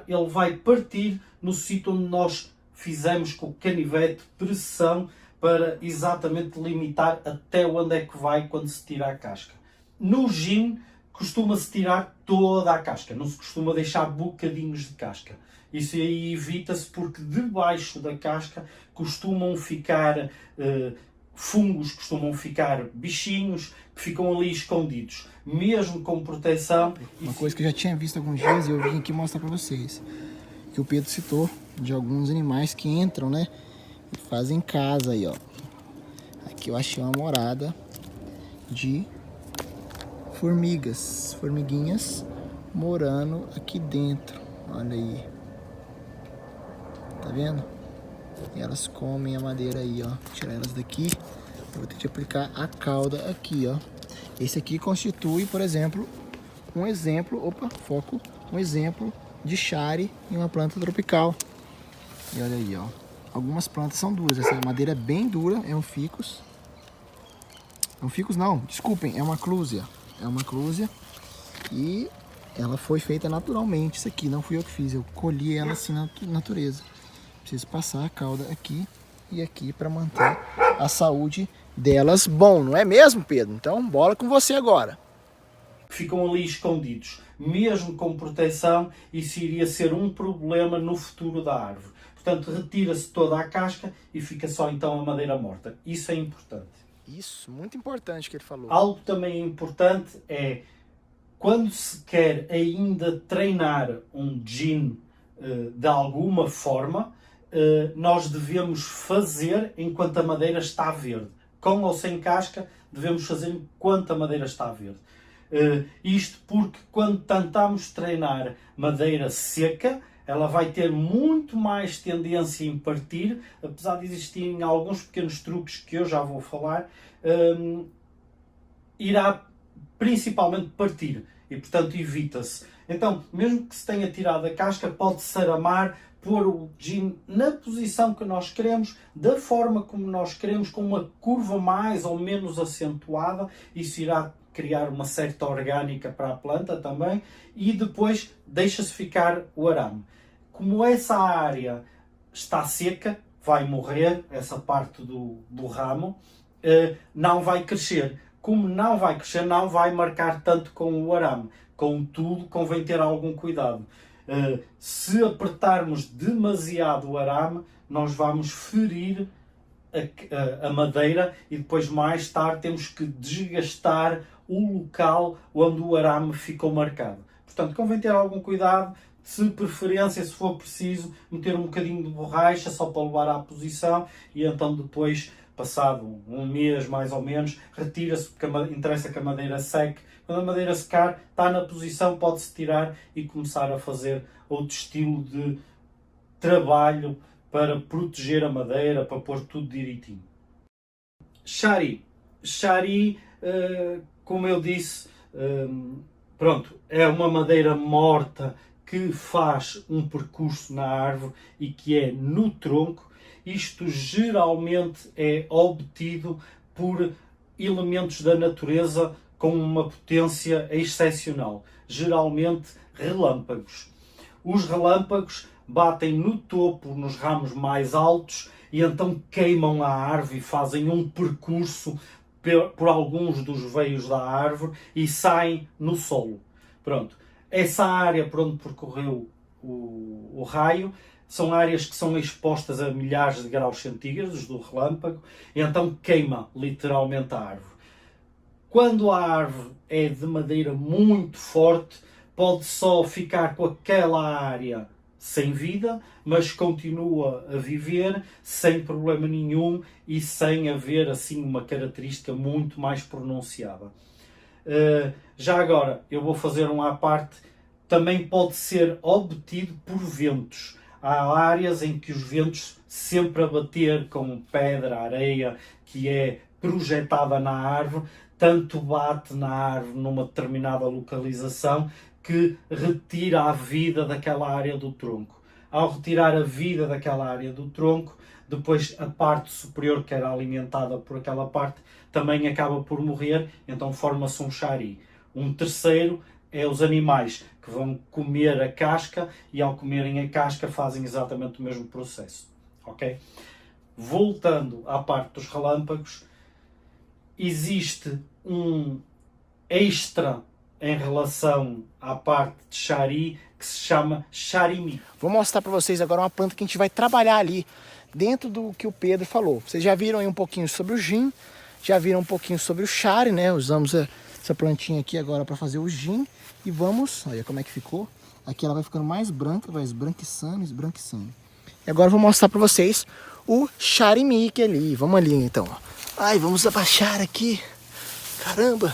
ele vai partir no sítio onde nós fizemos com o canivete pressão para exatamente limitar até onde é que vai quando se tira a casca. No gin, costuma-se tirar toda a casca, não se costuma deixar bocadinhos de casca. Isso aí evita-se porque debaixo da casca costumam ficar fungos, costumam ficar bichinhos que ficam ali escondidos, mesmo com proteção. Uma coisa que eu já tinha visto alguns dias e eu vim aqui mostrar para vocês, que o Pedro citou de alguns animais que entram, né, e fazem casa aí, ó. Aqui eu achei uma morada de formiguinhas morando aqui dentro. Olha aí, tá vendo? E elas comem a madeira aí, ó. Vou tirar elas daqui. Eu vou ter que aplicar a cauda aqui, ó. Esse aqui constitui, por exemplo, um exemplo, um exemplo de shari em uma planta tropical. E olha aí, ó. Algumas plantas são duras. Essa madeira é bem dura, é um ficus. É um ficus não, desculpem, é uma clúzia. É uma clúzia e ela foi feita naturalmente. Isso aqui não fui eu que fiz, eu colhi ela assim na natureza. Preciso passar a cauda aqui e aqui para manter a saúde delas bom, não é mesmo, Pedro? Então, bola com você agora. Ficam ali escondidos, mesmo com proteção, isso iria ser um problema no futuro da árvore. Portanto, retira-se toda a casca e fica só então a madeira morta. Isso é importante. Isso, muito importante que ele falou. Algo também importante é, quando se quer ainda treinar um gin de alguma forma, nós devemos fazer enquanto a madeira está verde. Com ou sem casca, devemos fazer enquanto a madeira está verde. Isto porque quando tentamos treinar madeira seca, ela vai ter muito mais tendência em partir, apesar de existirem alguns pequenos truques que eu já vou falar, irá principalmente partir e, portanto, evita-se. Então, mesmo que se tenha tirado a casca, pode-se aramar, pôr o gin na posição que nós queremos, da forma como nós queremos, com uma curva mais ou menos acentuada. Isso irá criar uma certa orgânica para a planta também, e depois deixa-se ficar o arame. Como essa área está seca, vai morrer, essa parte do ramo, não vai crescer. como não vai crescer, não vai marcar tanto com o arame. Contudo, convém ter algum cuidado. Se apertarmos demasiado o arame, nós vamos ferir a madeira e depois mais tarde temos que desgastar o local onde o arame ficou marcado. Portanto, convém ter algum cuidado, de preferência, se for preciso, meter um bocadinho de borracha só para levar à posição e então depois, passado um mês mais ou menos, retira-se, porque interessa que a madeira seque. Quando a madeira secar, está na posição, pode-se tirar e começar a fazer outro estilo de trabalho para proteger a madeira, para pôr tudo direitinho. Shari. Shari, como eu disse, pronto, é uma madeira morta que faz um percurso na árvore e que é no tronco. Isto geralmente é obtido por elementos da natureza com uma potência excepcional, geralmente relâmpagos. Os relâmpagos batem no topo, nos ramos mais altos, e então queimam a árvore e fazem um percurso por alguns dos veios da árvore e saem no solo. Pronto. Essa área por onde percorreu o raio são áreas que são expostas a milhares de graus centígrados do relâmpago e então queima literalmente a árvore. Quando a árvore é de madeira muito forte, pode só ficar com aquela área sem vida, mas continua a viver sem problema nenhum e sem haver assim uma característica muito mais pronunciada. Já agora, eu vou fazer um à parte, também pode ser obtido por ventos. Há áreas em que os ventos sempre a bater com pedra, areia, que é projetada na árvore, tanto bate na árvore numa determinada localização que retira a vida daquela área do tronco. Ao retirar a vida daquela área do tronco, depois a parte superior, que era alimentada por aquela parte, também acaba por morrer, então forma-se um shari. Um terceiro é os animais que vão comer a casca e ao comerem a casca fazem exatamente o mesmo processo. Ok? Voltando à parte dos relâmpagos, existe um extra em relação à parte de shari que se chama Shari-Mi. Vou mostrar para vocês agora uma planta que a gente vai trabalhar ali dentro do que o Pedro falou. Vocês já viram aí um pouquinho sobre o gin, já viram um pouquinho sobre o shari, né? Usamos essa plantinha aqui agora para fazer o gin e vamos, olha como é que ficou. Aqui ela vai ficando mais branca, vai esbranquiçando, esbranquiçando. E agora eu vou mostrar para vocês o Shari-Mi que é ali. Vamos ali então. Ai, vamos abaixar aqui. Caramba!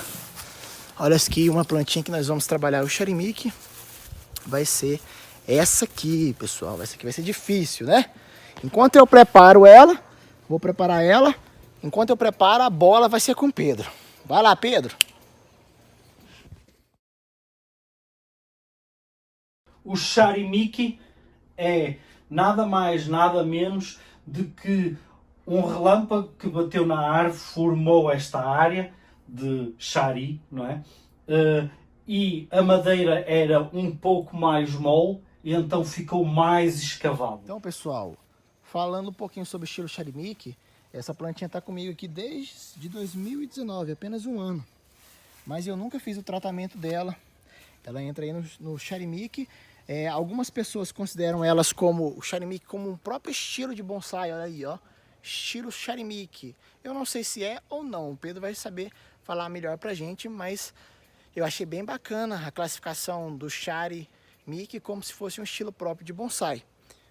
Olha aqui uma plantinha que nós vamos trabalhar o Shari-Mi, que vai ser essa aqui, pessoal. Essa aqui vai ser difícil, né? Enquanto eu preparo ela, vou preparar ela. Enquanto eu preparo, a bola vai ser com o Pedro. Vai lá, Pedro. O Shari-Mi é nada mais, nada menos do que um relâmpago que bateu na árvore, formou esta área de shari, não é? E a madeira era um pouco mais mole e então ficou mais escavado. Então, pessoal, falando um pouquinho sobre o estilo Shari-Mi, essa plantinha está comigo aqui desde 2019, apenas um ano. Mas eu nunca fiz o tratamento dela. Ela entra aí no Shari-Mi. Algumas pessoas consideram elas como o Shari-Mi como um próprio estilo de bonsai, olha aí, ó. Estilo Shari-Mi. Eu não sei se é ou não, o Pedro vai saber falar melhor pra gente, mas eu achei bem bacana a classificação do Shari-Mi como se fosse um estilo próprio de bonsai.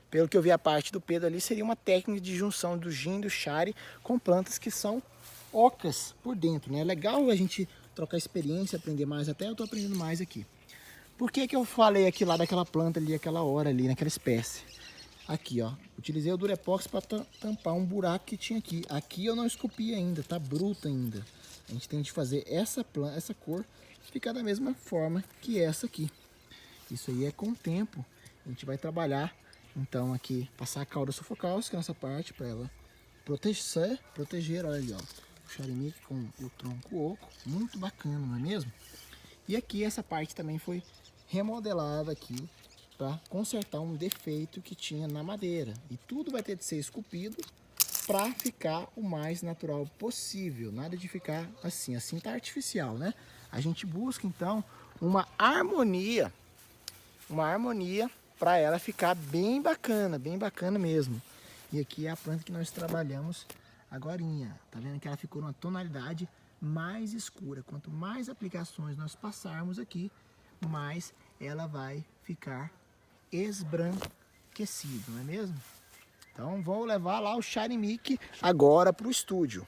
Pelo que eu vi a parte do Pedro ali, seria uma técnica de junção do gin e do shari com plantas que são ocas por dentro, né? É legal a gente trocar experiência, aprender mais, até eu tô aprendendo mais aqui. Por que eu falei aqui lá daquela planta ali, aquela hora ali, naquela espécie? Aqui, ó, utilizei o Durepox para tampar um buraco que tinha aqui. Aqui eu não esculpi ainda, tá bruto ainda. A gente tem de fazer essa cor ficar da mesma forma que essa aqui. Isso aí é com o tempo. A gente vai trabalhar, então, aqui, passar a cauda sufocáustica nessa parte para ela proteger, olha ali, ó. O Shari-Mi com o tronco oco, muito bacana, não é mesmo? E aqui essa parte também foi remodelada aqui para consertar um defeito que tinha na madeira. E tudo vai ter de ser esculpido para ficar o mais natural possível, nada de ficar assim, assim tá artificial, né? A gente busca então uma harmonia para ela ficar bem bacana mesmo. E aqui é a planta que nós trabalhamos agorinha, tá vendo que ela ficou numa tonalidade mais escura. Quanto mais aplicações nós passarmos aqui, mais ela vai ficar esbranquecida, não é mesmo? Então vou levar lá o Charinmic agora para o estúdio.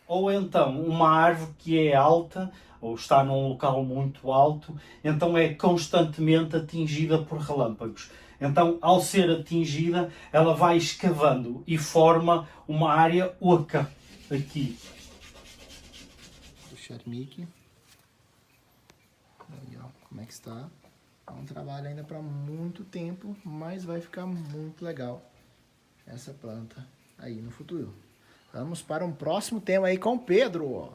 Ou então uma árvore que é alta, ou está num local muito alto, então é constantemente atingida por relâmpagos. Então, ao ser atingida, ela vai escavando e forma uma área oca aqui. O Charinmic. Aí, ó, como é que está? É um trabalho ainda para muito tempo, mas vai ficar muito legal essa planta aí no futuro. Vamos para um próximo tema aí com o Pedro. Ó.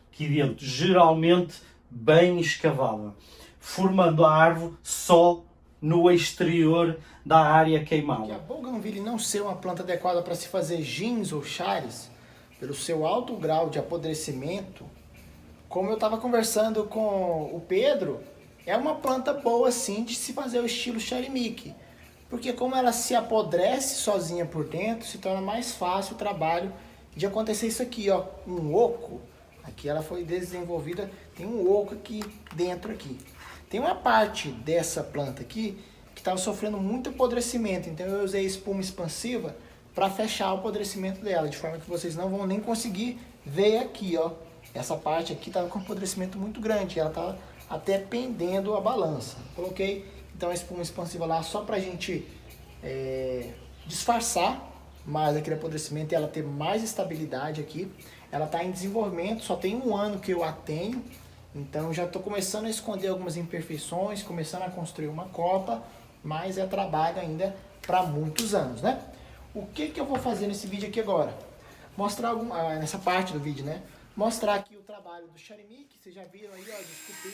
Aqui dentro, geralmente bem escavada, formando a árvore só no exterior da área queimada. Que a bougainville não ser uma planta adequada para se fazer jeans ou chares, pelo seu alto grau de apodrecimento, como eu estava conversando com o Pedro, é uma planta boa sim de se fazer o estilo Charinmic, porque como ela se apodrece sozinha por dentro, se torna mais fácil o trabalho de acontecer isso aqui, ó, um oco. Aqui ela foi desenvolvida, tem um oco aqui dentro aqui. Tem uma parte dessa planta aqui que estava sofrendo muito apodrecimento, então eu usei espuma expansiva para fechar o apodrecimento dela, de forma que vocês não vão nem conseguir ver aqui, ó. Essa parte aqui estava com um apodrecimento muito grande, ela estava até pendendo a balança. Coloquei então a espuma expansiva lá só para a gente disfarçar mais aquele apodrecimento e ela ter mais estabilidade aqui. Ela está em desenvolvimento, só tem 1 ano que eu a tenho, então já estou começando a esconder algumas imperfeições, começando a construir uma copa, mas é trabalho ainda para muitos anos, né? O que eu vou fazer nesse vídeo aqui agora? Mostrar nessa parte do vídeo, né? Mostrar aqui o trabalho do Charinmic, vocês já viram aí, ó, de esculpir.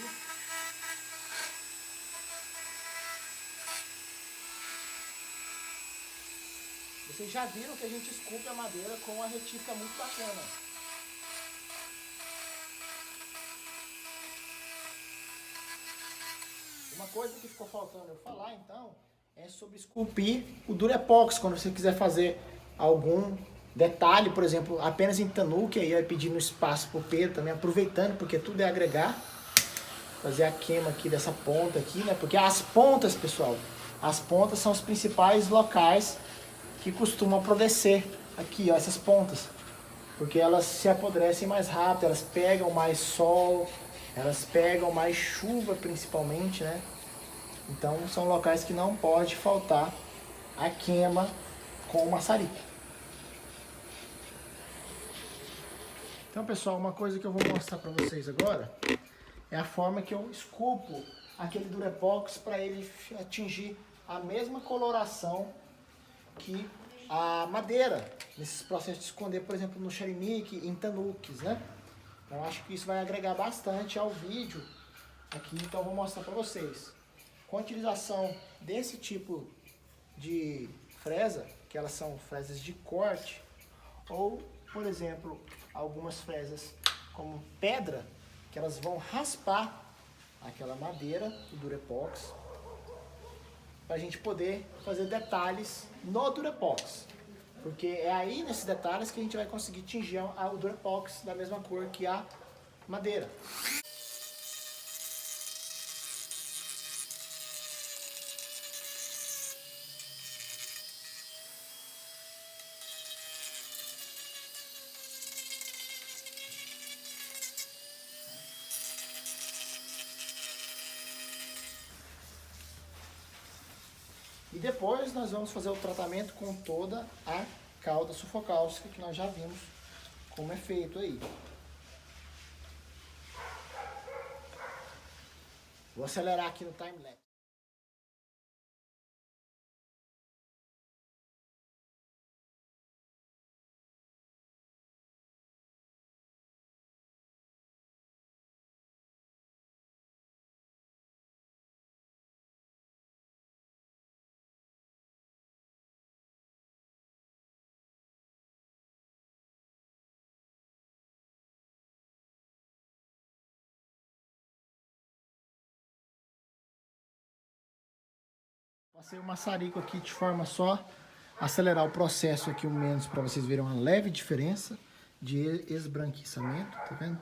Vocês já viram que a gente esculpe a madeira com uma retífica muito bacana. Uma coisa que ficou faltando eu falar, então, é sobre esculpir o Durepox, quando você quiser fazer algum detalhe, por exemplo, apenas em tanuki, aí vai pedir no espaço pro Pedro também, aproveitando, porque tudo é agregar. Fazer a queima aqui dessa ponta aqui, né? Porque as pontas, pessoal, as pontas são os principais locais que costumam apodrecer aqui, ó, essas pontas. Porque elas se apodrecem mais rápido, elas pegam mais sol, elas pegam mais chuva principalmente, né? Então são locais que não pode faltar a queima com o maçarico. Então, pessoal, uma coisa que eu vou mostrar para vocês agora é a forma que eu esculpo aquele Durepox para ele atingir a mesma coloração que a madeira, nesses processos de esconder, por exemplo, no Charinmic, em tanukis, né? Então, acho que isso vai agregar bastante ao vídeo aqui, então eu vou mostrar para vocês. Com a utilização desse tipo de fresa, que elas são fresas de corte, ou, por exemplo, algumas fresas como pedra, que elas vão raspar aquela madeira do Durepox, para a gente poder fazer detalhes no Durepox. Porque é aí, nesses detalhes, que a gente vai conseguir tingir o Durepox da mesma cor que a madeira. E depois nós vamos fazer o tratamento com toda a cauda sufocáustica, que nós já vimos como é feito aí. Vou acelerar aqui no time-lapse. Passei o maçarico aqui de forma só acelerar o processo aqui um menos para vocês verem uma leve diferença de esbranquiçamento, tá vendo?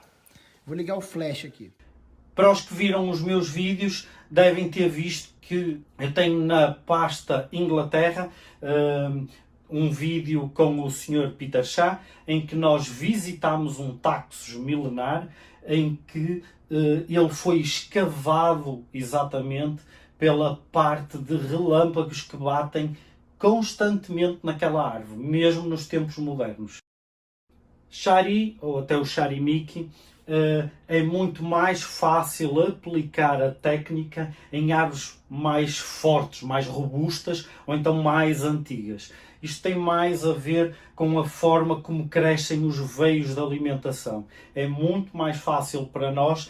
Vou ligar o flash aqui. Para os que viram os meus vídeos, devem ter visto que eu tenho na pasta Inglaterra um vídeo com o Sr. Peter Shaw, em que nós visitámos um Taxus milenar, em que ele foi escavado exatamente pela parte de relâmpagos que batem constantemente naquela árvore, mesmo nos tempos modernos. Shari, ou até o Sharimiki, é muito mais fácil aplicar a técnica em árvores mais fortes, mais robustas ou então mais antigas. Isto tem mais a ver com a forma como crescem os veios de alimentação. É muito mais fácil para nós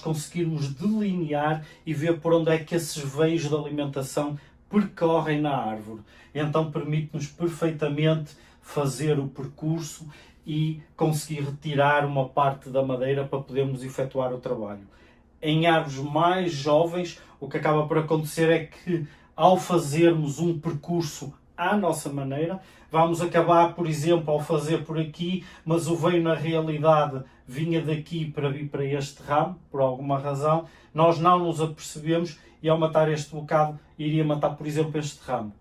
conseguirmos delinear e ver por onde é que esses veios de alimentação percorrem na árvore. Então permite-nos perfeitamente fazer o percurso e conseguir retirar uma parte da madeira para podermos efetuar o trabalho. Em árvores mais jovens, o que acaba por acontecer é que, ao fazermos um percurso à nossa maneira, vamos acabar, por exemplo, ao fazer por aqui, mas o veio na realidade vinha daqui para vir para este ramo, por alguma razão, nós não nos apercebemos e ao matar este bocado iria matar, por exemplo, este ramo.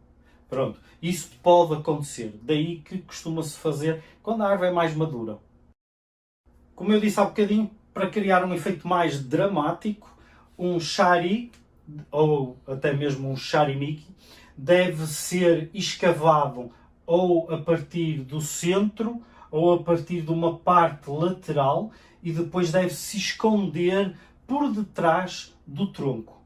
Pronto, isso pode acontecer, daí que costuma-se fazer quando a árvore é mais madura. Como eu disse há bocadinho, para criar um efeito mais dramático, um shari, ou até mesmo um sharimiki, deve ser escavado ou a partir do centro ou a partir de uma parte lateral e depois deve-se esconder por detrás do tronco.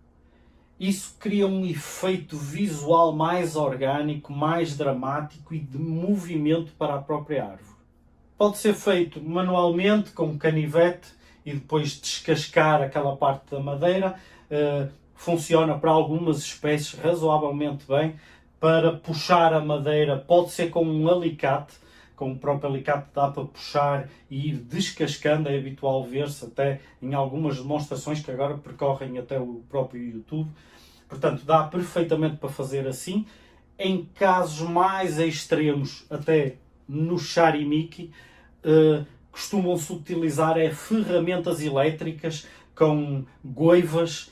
Isso cria um efeito visual mais orgânico, mais dramático e de movimento para a própria árvore. Pode ser feito manualmente com um canivete e depois descascar aquela parte da madeira. Funciona para algumas espécies razoavelmente bem. Para puxar a madeira pode ser com um alicate. Com o próprio alicate dá para puxar e ir descascando. É habitual ver-se até em algumas demonstrações que agora percorrem até o próprio YouTube. Portanto, dá perfeitamente para fazer assim. Em casos mais extremos, até no Sharimiki, costumam-se utilizar ferramentas elétricas com goivas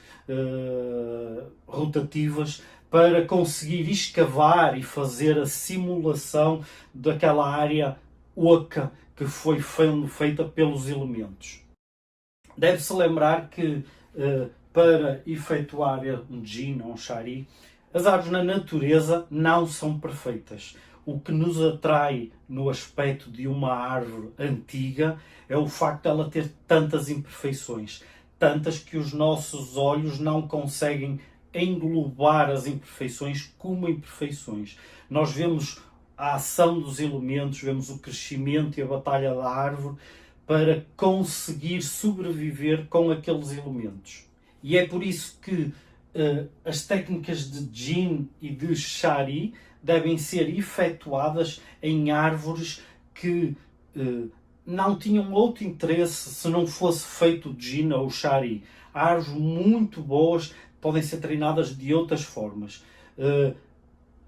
rotativas para conseguir escavar e fazer a simulação daquela área oca que foi feita pelos elementos. Deve-se lembrar que para efetuar um jin ou um shari, as árvores na natureza não são perfeitas. O que nos atrai no aspecto de uma árvore antiga é o facto de ela ter tantas imperfeições, tantas que os nossos olhos não conseguem englobar as imperfeições como imperfeições. Nós vemos a ação dos elementos, vemos o crescimento e a batalha da árvore para conseguir sobreviver com aqueles elementos. E é por isso que as técnicas de jin e de shari devem ser efetuadas em árvores que não tinham outro interesse se não fosse feito o jin ou o shari. Árvores muito boas podem ser treinadas de outras formas.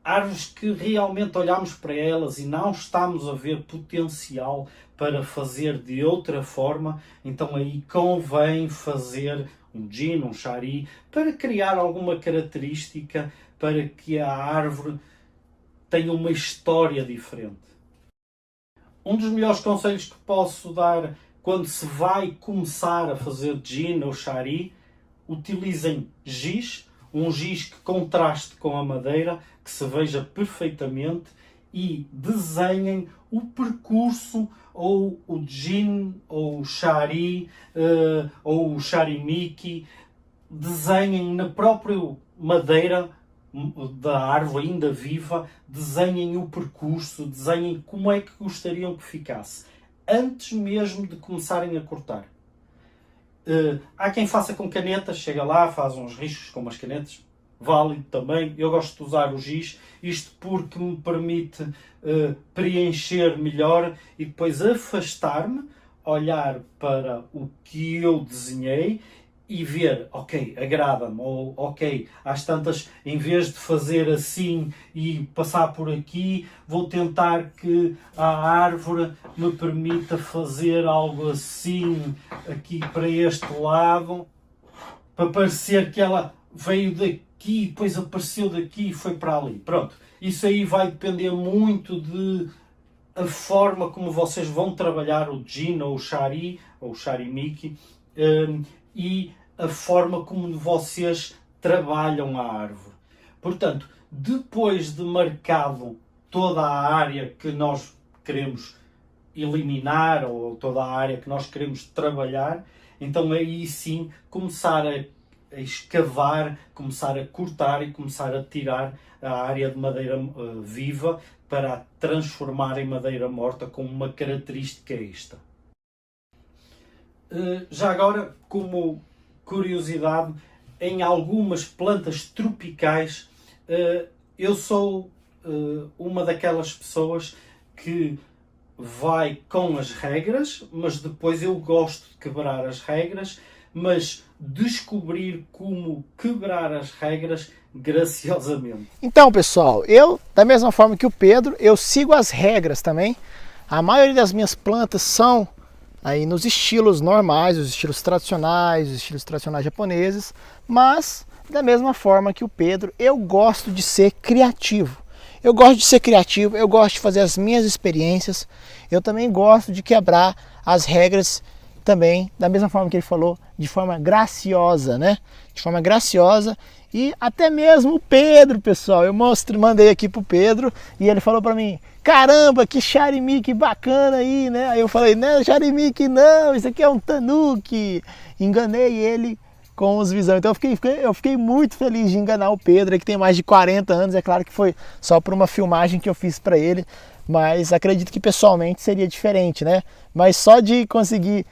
Árvores que realmente olhamos para elas e não estamos a ver potencial para fazer de outra forma, então aí convém fazer um jin, um shari, para criar alguma característica para que a árvore tenha uma história diferente. Um dos melhores conselhos que posso dar quando se vai começar a fazer jin ou shari, utilizem giz, um giz que contraste com a madeira, que se veja perfeitamente, e desenhem o percurso, ou o jin, ou o shari, ou o sharimiki, desenhem na própria madeira da árvore ainda viva, desenhem o percurso, desenhem como é que gostariam que ficasse, antes mesmo de começarem a cortar. Há quem faça com canetas, chega lá, faz uns riscos com umas canetas, válido também. Eu gosto de usar o giz, isto porque me permite preencher melhor e depois afastar-me, olhar para o que eu desenhei e ver, ok, agrada-me, ou ok, às tantas, em vez de fazer assim e passar por aqui, vou tentar que a árvore me permita fazer algo assim, aqui para este lado, para parecer que ela veio daqui, depois apareceu daqui e foi para ali. Pronto, isso aí vai depender muito de a forma como vocês vão trabalhar o Jin ou o Sharimiki, e a forma como vocês trabalham a árvore. Portanto, depois de marcado toda a área que nós queremos eliminar ou toda a área que nós queremos trabalhar, então aí sim começar a escavar, começar a cortar e começar a tirar a área de madeira viva para a transformar em madeira morta com uma característica esta. Já agora, como curiosidade, em algumas plantas tropicais, eu sou uma daquelas pessoas que vai com as regras, mas depois eu gosto de quebrar as regras, mas descobrir como quebrar as regras graciosamente. Então, pessoal, eu, da mesma forma que o Pedro, eu sigo as regras também. A maioria das minhas plantas são aí nos estilos normais, os estilos tradicionais japoneses, mas da mesma forma que o Pedro, eu gosto de ser criativo. Eu gosto de ser criativo, eu gosto de fazer as minhas experiências, eu também gosto de quebrar as regras também, da mesma forma que ele falou, de forma graciosa, né? De forma graciosa. E até mesmo o Pedro, pessoal, eu mandei aqui pro Pedro e ele falou para mim: caramba, que Sharimiki bacana aí, né? Aí eu falei: não, Sharimiki não, isso aqui é um Tanuki. Enganei ele com os visão. Então eu fiquei muito feliz de enganar o Pedro, que tem mais de 40 anos. É claro que foi só por uma filmagem que eu fiz para ele, mas acredito que pessoalmente seria diferente, né? Mas só de conseguir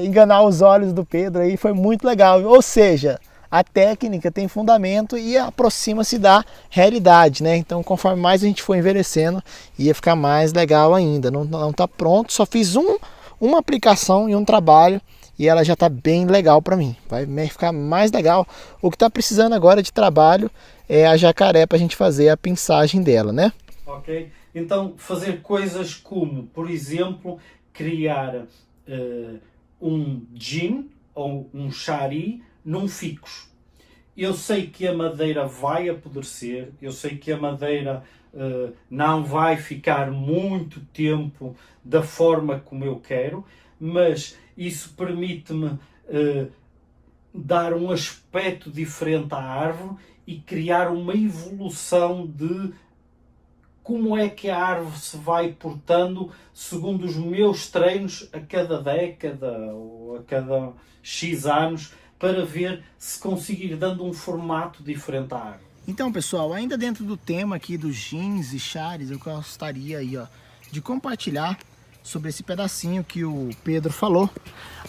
enganar os olhos do Pedro aí foi muito legal. Ou seja, a técnica tem fundamento e aproxima-se da realidade, né? Então, conforme mais a gente for envelhecendo, ia ficar mais legal ainda. Não tá pronto, só fiz uma aplicação e um trabalho e ela já tá bem legal para mim. Vai ficar mais legal. O que tá precisando agora de trabalho é a jacaré para a gente fazer a pinçagem dela, né? Ok. Então, fazer coisas como, por exemplo, criar um Jin ou um Shari num ficus. Eu sei que a madeira vai apodrecer, eu sei que a madeira não vai ficar muito tempo da forma como eu quero, mas isso permite-me dar um aspecto diferente à árvore e criar uma evolução de como é que a árvore se vai portando segundo os meus treinos a cada década ou a cada X anos, para ver se conseguir dando um formato diferente à árvore. Então, pessoal, ainda dentro do tema aqui dos Jins e Sharis, eu gostaria aí, ó, de compartilhar sobre esse pedacinho que o Pedro falou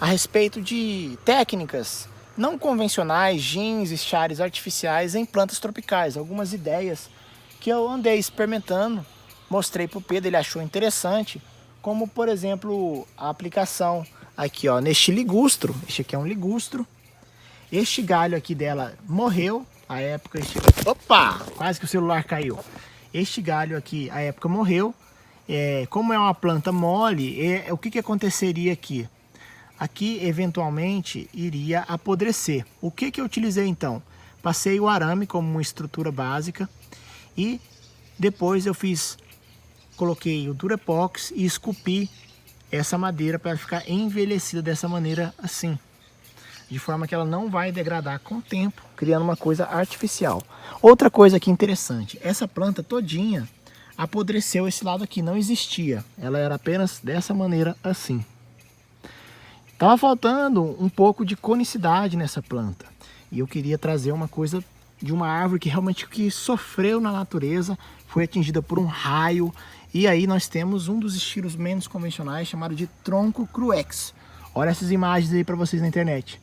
a respeito de técnicas não convencionais, Jins e Sharis artificiais em plantas tropicais. Algumas ideias que eu andei experimentando, mostrei para o Pedro, ele achou interessante, como por exemplo a aplicação aqui, ó, neste ligustro. Este aqui é um ligustro. Este galho aqui dela morreu, à época... Opa! Quase que o celular caiu. Este galho aqui, à época, morreu. Como é uma planta mole, o que aconteceria aqui? Aqui, eventualmente, iria apodrecer. O que eu utilizei, então? Passei o arame como uma estrutura básica e depois eu coloquei o Durepox e esculpi essa madeira para ficar envelhecida dessa maneira assim, de forma que ela não vai degradar com o tempo, criando uma coisa artificial. Outra coisa aqui interessante, essa planta todinha apodreceu esse lado aqui, não existia, ela era apenas dessa maneira assim. Tava faltando um pouco de conicidade nessa planta, e eu queria trazer uma coisa de uma árvore que realmente sofreu na natureza, foi atingida por um raio, e aí nós temos um dos estilos menos convencionais chamado de tronco cruex. Olha essas imagens aí para vocês na internet.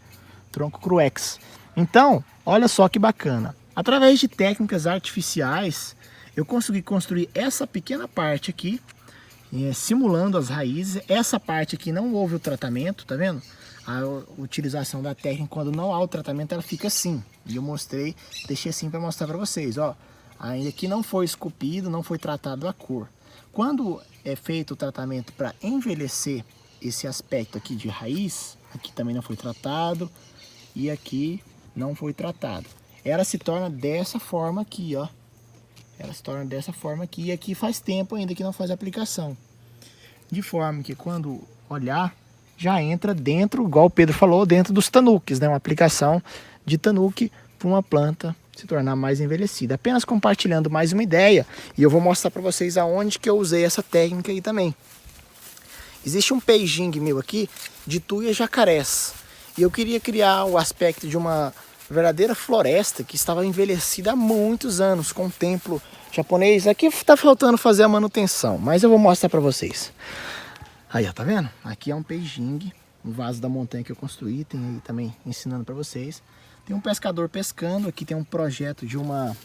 Tronco cruex. Então, olha só que bacana. Através de técnicas artificiais, eu consegui construir essa pequena parte aqui, simulando as raízes. Essa parte aqui não houve o tratamento, tá vendo? a utilização da técnica quando não há o tratamento, ela fica assim. E eu mostrei, deixei assim para mostrar para vocês, ó. Ainda que não foi esculpido, não foi tratado a cor. Quando é feito o tratamento para envelhecer esse aspecto aqui de raiz, aqui também não foi tratado e aqui não foi tratado. Ela se torna dessa forma aqui, ó. Ela se torna dessa forma aqui e aqui faz tempo ainda que não faz aplicação. De forma que quando olhar, já entra dentro, igual o Pedro falou, dentro dos tanuques, né? Uma aplicação de tanuque para uma planta se tornar mais envelhecida. Apenas compartilhando mais uma ideia e eu vou mostrar para vocês aonde que eu usei essa técnica aí também. Existe um peijing meu aqui de tuia jacarés e eu queria criar o aspecto de uma verdadeira floresta que estava envelhecida há muitos anos com um templo japonês. Aqui está faltando fazer a manutenção, mas eu vou mostrar para vocês. Aí, ó, tá vendo? Aqui é um peijing, um vaso da montanha que eu construí, tem aí também ensinando para vocês. Tem um pescador pescando, aqui tem um projeto de uma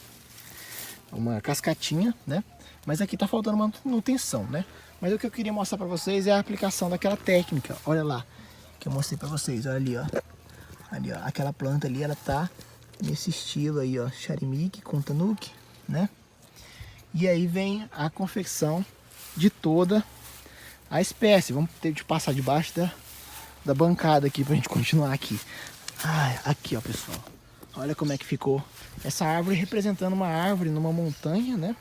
cascatinha, né? Mas aqui tá faltando manutenção, né? Mas o que eu queria mostrar para vocês é a aplicação daquela técnica. Olha lá, que eu mostrei para vocês, olha ali, ó. Ali, ó, aquela planta ali, ela tá nesse estilo aí, ó, charimiki com tanuki, né? E aí vem a confecção de toda a espécie. Vamos ter de passar debaixo da bancada aqui pra gente continuar aqui. Aqui, ó, pessoal. Olha como é que ficou essa árvore representando uma árvore numa montanha, né?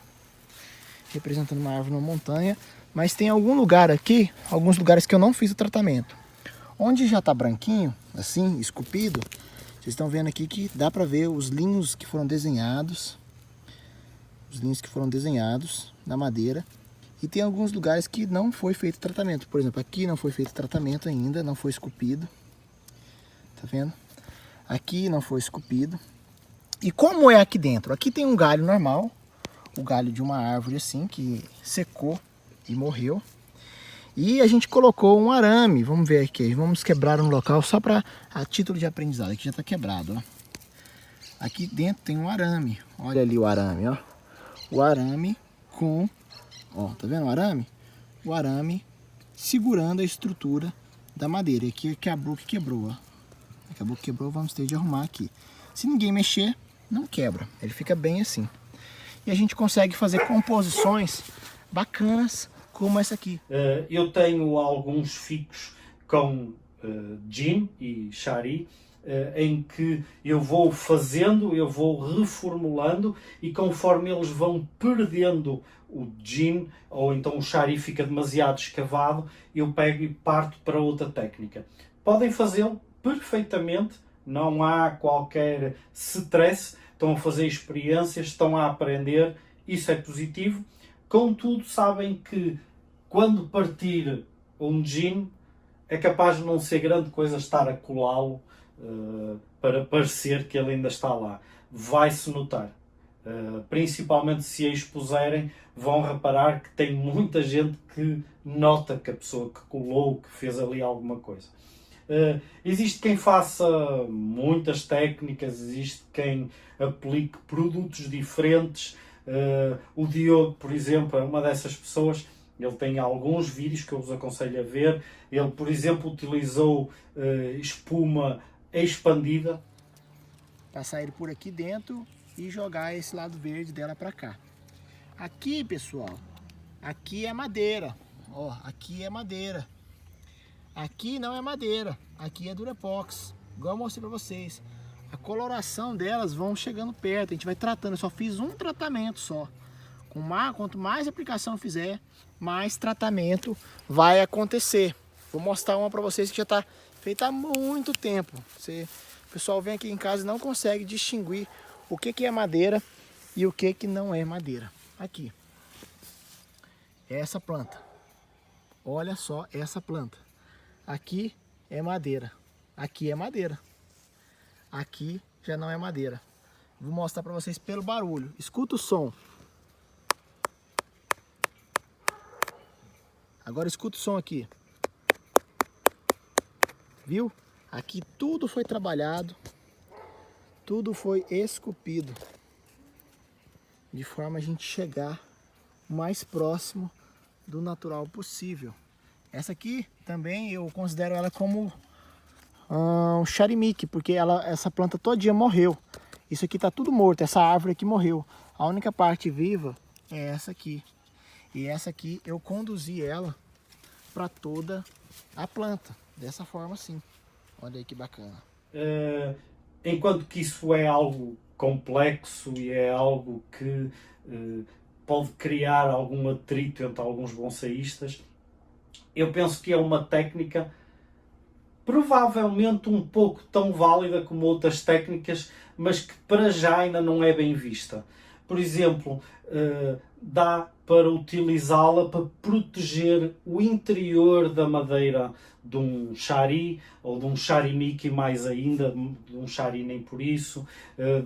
Representando uma árvore numa montanha. Mas tem algum lugar aqui, alguns lugares que eu não fiz o tratamento. Onde já tá branquinho, assim, esculpido, vocês estão vendo aqui que dá pra ver os linhos que foram desenhados. Os linhos que foram desenhados na madeira. E tem alguns lugares que não foi feito tratamento. Por exemplo, aqui não foi feito tratamento ainda, não foi esculpido. Tá vendo? Aqui não foi esculpido. E como é aqui dentro? Aqui tem um galho normal, o galho de uma árvore assim, que secou e morreu. E a gente colocou um arame, vamos ver aqui, vamos quebrar um local só para a título de aprendizado. Aqui já está quebrado, ó. Aqui dentro tem um arame, olha ali o arame, ó. O arame com, ó, tá vendo o arame? O arame segurando a estrutura da madeira. E aqui acabou que quebrou, ó. Acabou que quebrou, vamos ter de arrumar aqui. Se ninguém mexer, não quebra. Ele fica bem assim. E a gente consegue fazer composições bacanas como essa aqui. Eu tenho alguns ficos com Jin e Shari, em que eu vou fazendo, eu vou reformulando e conforme eles vão perdendo o Jin, ou então o Shari fica demasiado escavado, eu pego e parto para outra técnica. Podem fazê-lo perfeitamente, não há qualquer stress, estão a fazer experiências, estão a aprender, isso é positivo. Contudo, sabem que quando partir um Jin, é capaz de não ser grande coisa estar a colá-lo para parecer que ele ainda está lá. Vai-se notar. Principalmente se a expuserem, vão reparar que tem muita gente que nota que a pessoa que colou, que fez ali alguma coisa. Existe quem faça muitas técnicas, existe quem aplique produtos diferentes. O Diogo, por exemplo, é uma dessas pessoas. Ele tem alguns vídeos que eu vos aconselho a ver. Ele, por exemplo, utilizou espuma expandida para sair por aqui dentro e jogar esse lado verde dela para cá. Aqui, pessoal, aqui é madeira. Ó, aqui é madeira. Aqui não é madeira, aqui é Durepox, igual eu mostrei para vocês. A coloração delas vão chegando perto, a gente vai tratando. Eu só fiz um tratamento só. Quanto mais aplicação fizer, mais tratamento vai acontecer. Vou mostrar uma para vocês que já está feita há muito tempo. O pessoal vem aqui em casa e não consegue distinguir o que é madeira e o que não é madeira. Aqui, essa planta. Olha só essa planta. Aqui é madeira, aqui é madeira, aqui já não é madeira. Vou mostrar para vocês pelo barulho. Escuta o som. Agora escuta o som aqui. Viu? Aqui tudo foi trabalhado, tudo foi esculpido, de forma a gente chegar o mais próximo do natural possível. Essa aqui também eu considero ela como um charimike, porque essa planta todinha morreu. Isso aqui tá tudo morto, essa árvore aqui morreu. A única parte viva é essa aqui. E essa aqui eu conduzi ela para toda a planta, dessa forma assim. Olha aí que bacana. Enquanto que isso é algo complexo e é algo que pode criar algum atrito entre alguns bonsaístas, eu penso que é uma técnica provavelmente um pouco tão válida como outras técnicas, mas que para já ainda não é bem vista. Por exemplo, dá para utilizá-la para proteger o interior da madeira de um chari ou de um charimiki, mais ainda, de um chari nem por isso.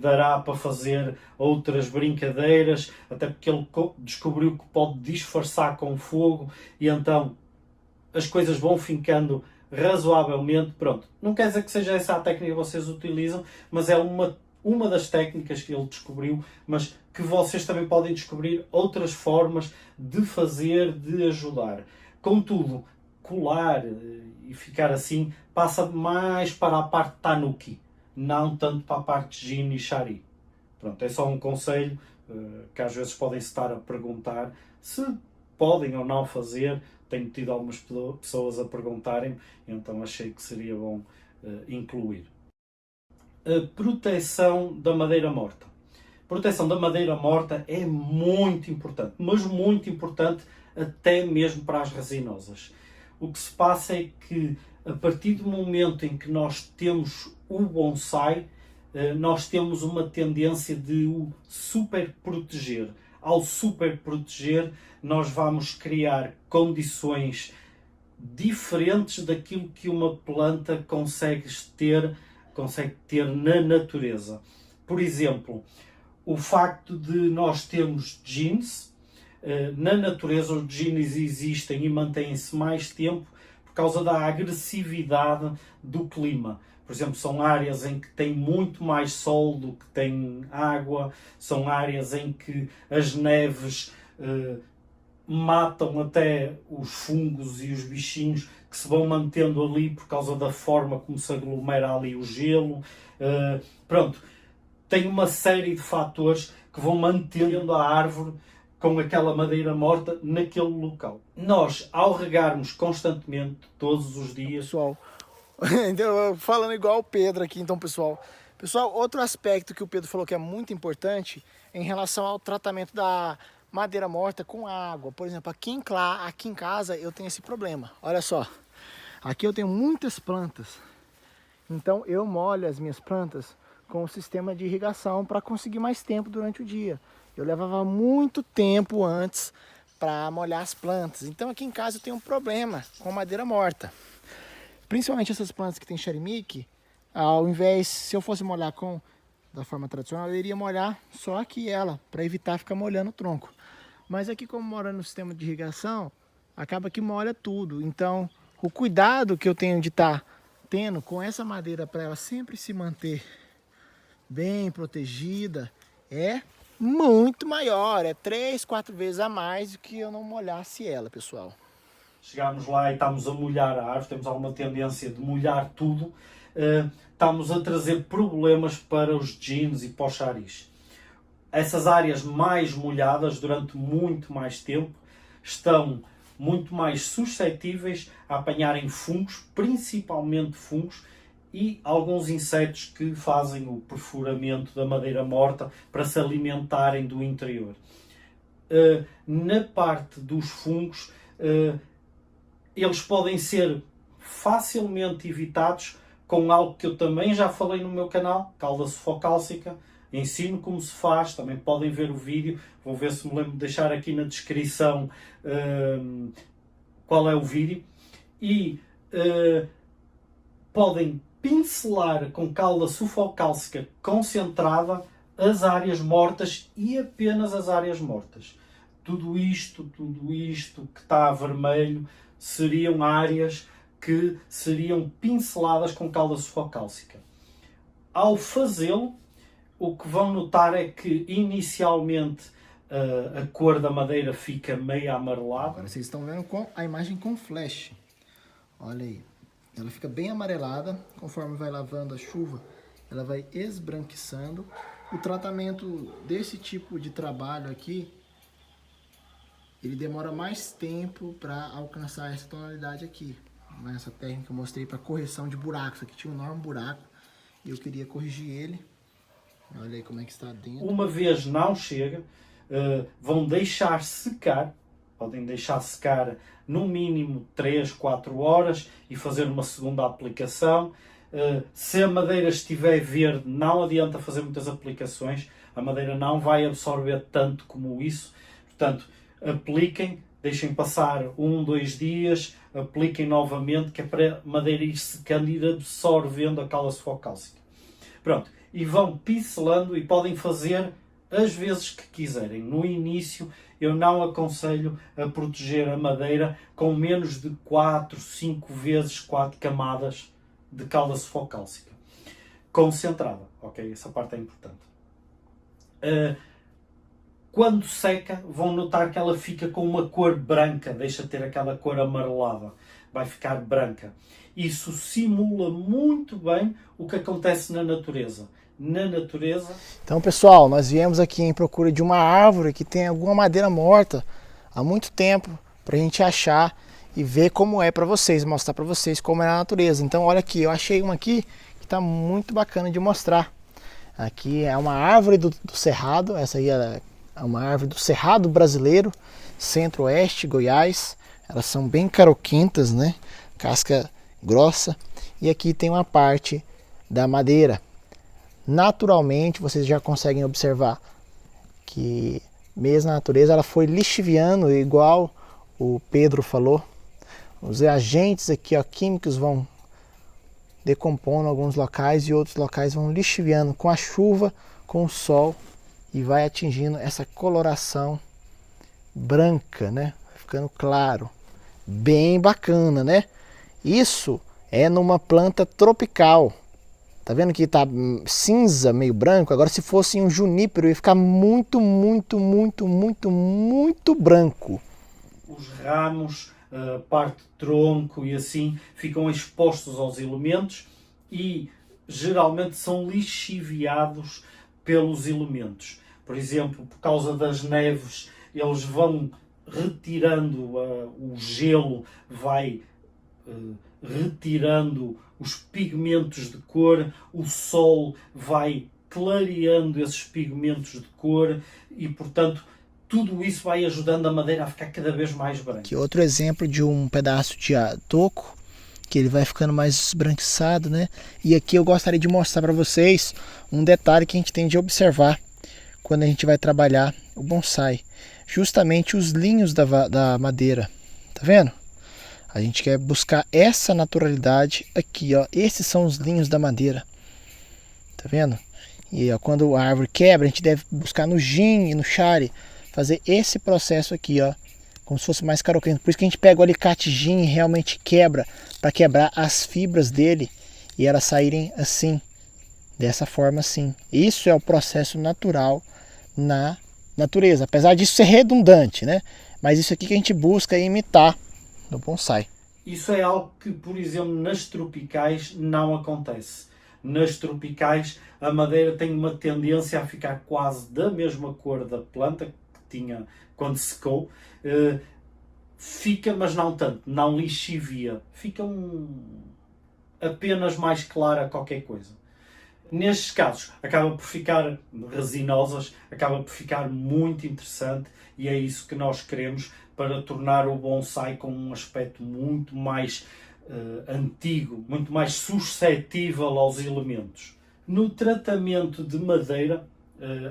Dará para fazer outras brincadeiras, até porque ele descobriu que pode disfarçar com fogo e então as coisas vão ficando razoavelmente. Pronto, não quer dizer que seja essa a técnica que vocês utilizam, mas é uma das técnicas que ele descobriu, mas que vocês também podem descobrir outras formas de fazer, de ajudar. Contudo, colar e ficar assim passa mais para a parte tanuki, não tanto para a parte jin e shari. Pronto, é só um conselho que às vezes podem estar a perguntar se podem ou não fazer. Tenho tido algumas pessoas a perguntarem, então achei que seria bom incluir. A proteção da madeira morta. A proteção da madeira morta é muito importante, mas muito importante até mesmo para as resinosas. O que se passa é que a partir do momento em que nós temos o bonsai, nós temos uma tendência de o super proteger. Ao super proteger, nós vamos criar condições diferentes daquilo que uma planta consegue ter na natureza. Por exemplo, o facto de nós termos jeans, na natureza os jeans existem e mantêm-se mais tempo por causa da agressividade do clima. Por exemplo, são áreas em que tem muito mais sol do que tem água, são áreas em que as neves matam até os fungos e os bichinhos que se vão mantendo ali por causa da forma como se aglomera ali o gelo. Pronto, tem uma série de fatores que vão mantendo a árvore com aquela madeira morta naquele local. Nós, ao regarmos constantemente, todos os dias... Pessoal, falando igual o Pedro aqui, então, pessoal, outro aspecto que o Pedro falou que é muito importante em relação ao tratamento da madeira morta com água. Por exemplo, aqui em casa eu tenho esse problema. Olha só, aqui eu tenho muitas plantas, então eu molho as minhas plantas com o sistema de irrigação para conseguir mais tempo durante o dia. Eu levava muito tempo antes para molhar as plantas. Então aqui em casa eu tenho um problema com madeira morta. Principalmente essas plantas que tem charimike, ao invés, se eu fosse molhar da forma tradicional, eu iria molhar só aqui ela, para evitar ficar molhando o tronco. Mas aqui, como mora no sistema de irrigação, acaba que molha tudo. Então, o cuidado que eu tenho de estar tendo com essa madeira para ela sempre se manter bem protegida é muito maior, é 3, 4 vezes a mais do que eu não molhasse ela, pessoal. Chegámos lá e estamos a molhar a árvore, temos alguma tendência de molhar tudo, estamos a trazer problemas para os jeans e para os charis. Essas áreas mais molhadas durante muito mais tempo estão muito mais suscetíveis a apanharem fungos, principalmente fungos, e alguns insetos que fazem o perfuramento da madeira morta para se alimentarem do interior. Na parte dos fungos, eles podem ser facilmente evitados com algo que eu também já falei no meu canal, calda sufocálcica. Ensino como se faz, também podem ver o vídeo. Vou ver se me lembro de deixar aqui na descrição qual é o vídeo. E podem pincelar com calda sufocálcica concentrada as áreas mortas e apenas as áreas mortas. Tudo isto que está a vermelho seriam áreas que seriam pinceladas com calda sufocálcica. Ao fazê-lo, o que vão notar é que inicialmente a cor da madeira fica meio amarelada. Agora vocês estão vendo com a imagem com flash. Olha aí. Ela fica bem amarelada, conforme vai lavando a chuva, ela vai esbranquiçando. O tratamento desse tipo de trabalho aqui, ele demora mais tempo para alcançar essa tonalidade aqui. Essa técnica que eu mostrei para correção de buracos. Aqui tinha um enorme buraco e eu queria corrigir ele. Olha aí como é que está dentro. Uma vez não chega, vão deixar secar. Podem deixar secar no mínimo 3, 4 horas e fazer uma segunda aplicação. Se a madeira estiver verde, não adianta fazer muitas aplicações. A madeira não vai absorver tanto como isso. Portanto, apliquem, deixem passar 1, 2 dias, apliquem novamente, que é para a madeira ir secando e ir absorvendo a cálcio focálcica. Pronto, e vão pincelando e podem fazer as vezes que quiserem. No início, eu não aconselho a proteger a madeira com menos de 4, 5 vezes 4 camadas de cálcio focálcica concentrada, ok? Essa parte é importante. Quando seca, vão notar que ela fica com uma cor branca, deixa de ter aquela cor amarelada, vai ficar branca. Isso simula muito bem o que acontece na natureza. Na natureza... Então, pessoal, nós viemos aqui em procura de uma árvore que tem alguma madeira morta há muito tempo, para a gente achar e ver como é para vocês, mostrar para vocês como é na natureza. Então, olha aqui, eu achei uma aqui que está muito bacana de mostrar. Aqui é uma árvore do Cerrado, essa aí é uma árvore do Cerrado brasileiro, centro-oeste, Goiás. Elas são bem caroquintas, né? Casca grossa. E aqui tem uma parte da madeira. Naturalmente, vocês já conseguem observar que mesmo na natureza ela foi lixiviando, igual o Pedro falou. Os agentes aqui, ó, químicos, vão decompondo alguns locais e outros locais vão lixiviando com a chuva, com o sol, e vai atingindo essa coloração branca, né? Ficando claro. Bem bacana, né? Isso é numa planta tropical. Tá vendo que tá cinza, meio branco? Agora, se fosse um junípero, ia ficar muito, muito, muito, muito, muito branco. Os ramos, a parte do tronco e assim, ficam expostos aos elementos e geralmente são lixiviados pelos elementos. Por exemplo, por causa das neves, eles vão retirando o gelo, vai retirando os pigmentos de cor, o sol vai clareando esses pigmentos de cor e, portanto, tudo isso vai ajudando a madeira a ficar cada vez mais branca. Aqui outro exemplo de um pedaço de toco, que ele vai ficando mais esbranquiçado, né? E aqui eu gostaria de mostrar para vocês um detalhe que a gente tem de observar quando a gente vai trabalhar o bonsai. Justamente os linhos da madeira, tá vendo? A gente quer buscar essa naturalidade aqui, ó. Esses são os linhos da madeira. Tá vendo? E ó, quando a árvore quebra, a gente deve buscar no gin e no shari, fazer esse processo aqui, ó. Como se fosse mais caroquento. Por isso que a gente pega o alicate gin e realmente quebra, para quebrar as fibras dele e elas saírem assim, dessa forma assim. Isso é o processo natural na natureza. Apesar disso ser redundante, né? Mas isso aqui que a gente busca imitar no bonsai. Isso é algo que, por exemplo, nas tropicais não acontece. Nas tropicais a madeira tem uma tendência a ficar quase da mesma cor da planta que tinha quando secou. Fica, mas não tanto, não lixivia. Fica apenas mais clara qualquer coisa. Nestes casos, acaba por ficar resinosas, acaba por ficar muito interessante e é isso que nós queremos para tornar o bonsai com um aspecto muito mais antigo, muito mais suscetível aos elementos. No tratamento de madeira,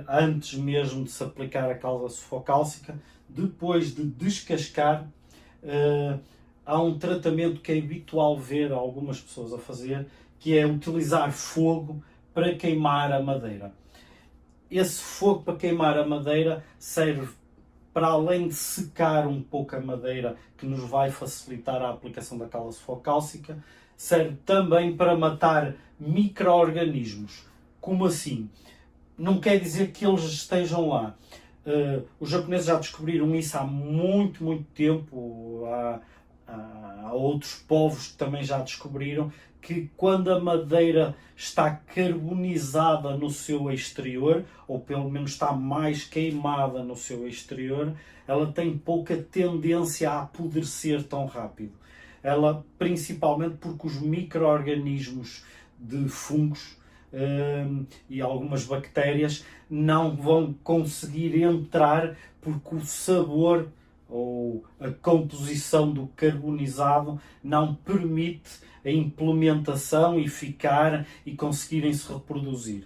antes mesmo de se aplicar a cálcio focálcica, depois de descascar, há um tratamento que é habitual ver algumas pessoas a fazer, que é utilizar fogo para queimar a madeira. Esse fogo para queimar a madeira serve para além de secar um pouco a madeira, que nos vai facilitar a aplicação da cálcio focálcica, serve também para matar micro-organismos. Como assim? Não quer dizer que eles estejam lá. Os japoneses já descobriram isso há muito, muito tempo, há outros povos que também já descobriram que quando a madeira está carbonizada no seu exterior, ou pelo menos está mais queimada no seu exterior, ela tem pouca tendência a apodrecer tão rápido. Ela, principalmente porque os micro-organismos de fungos e algumas bactérias não vão conseguir entrar porque o sabor ou a composição do carbonizado não permite a implementação e ficar e conseguirem se reproduzir.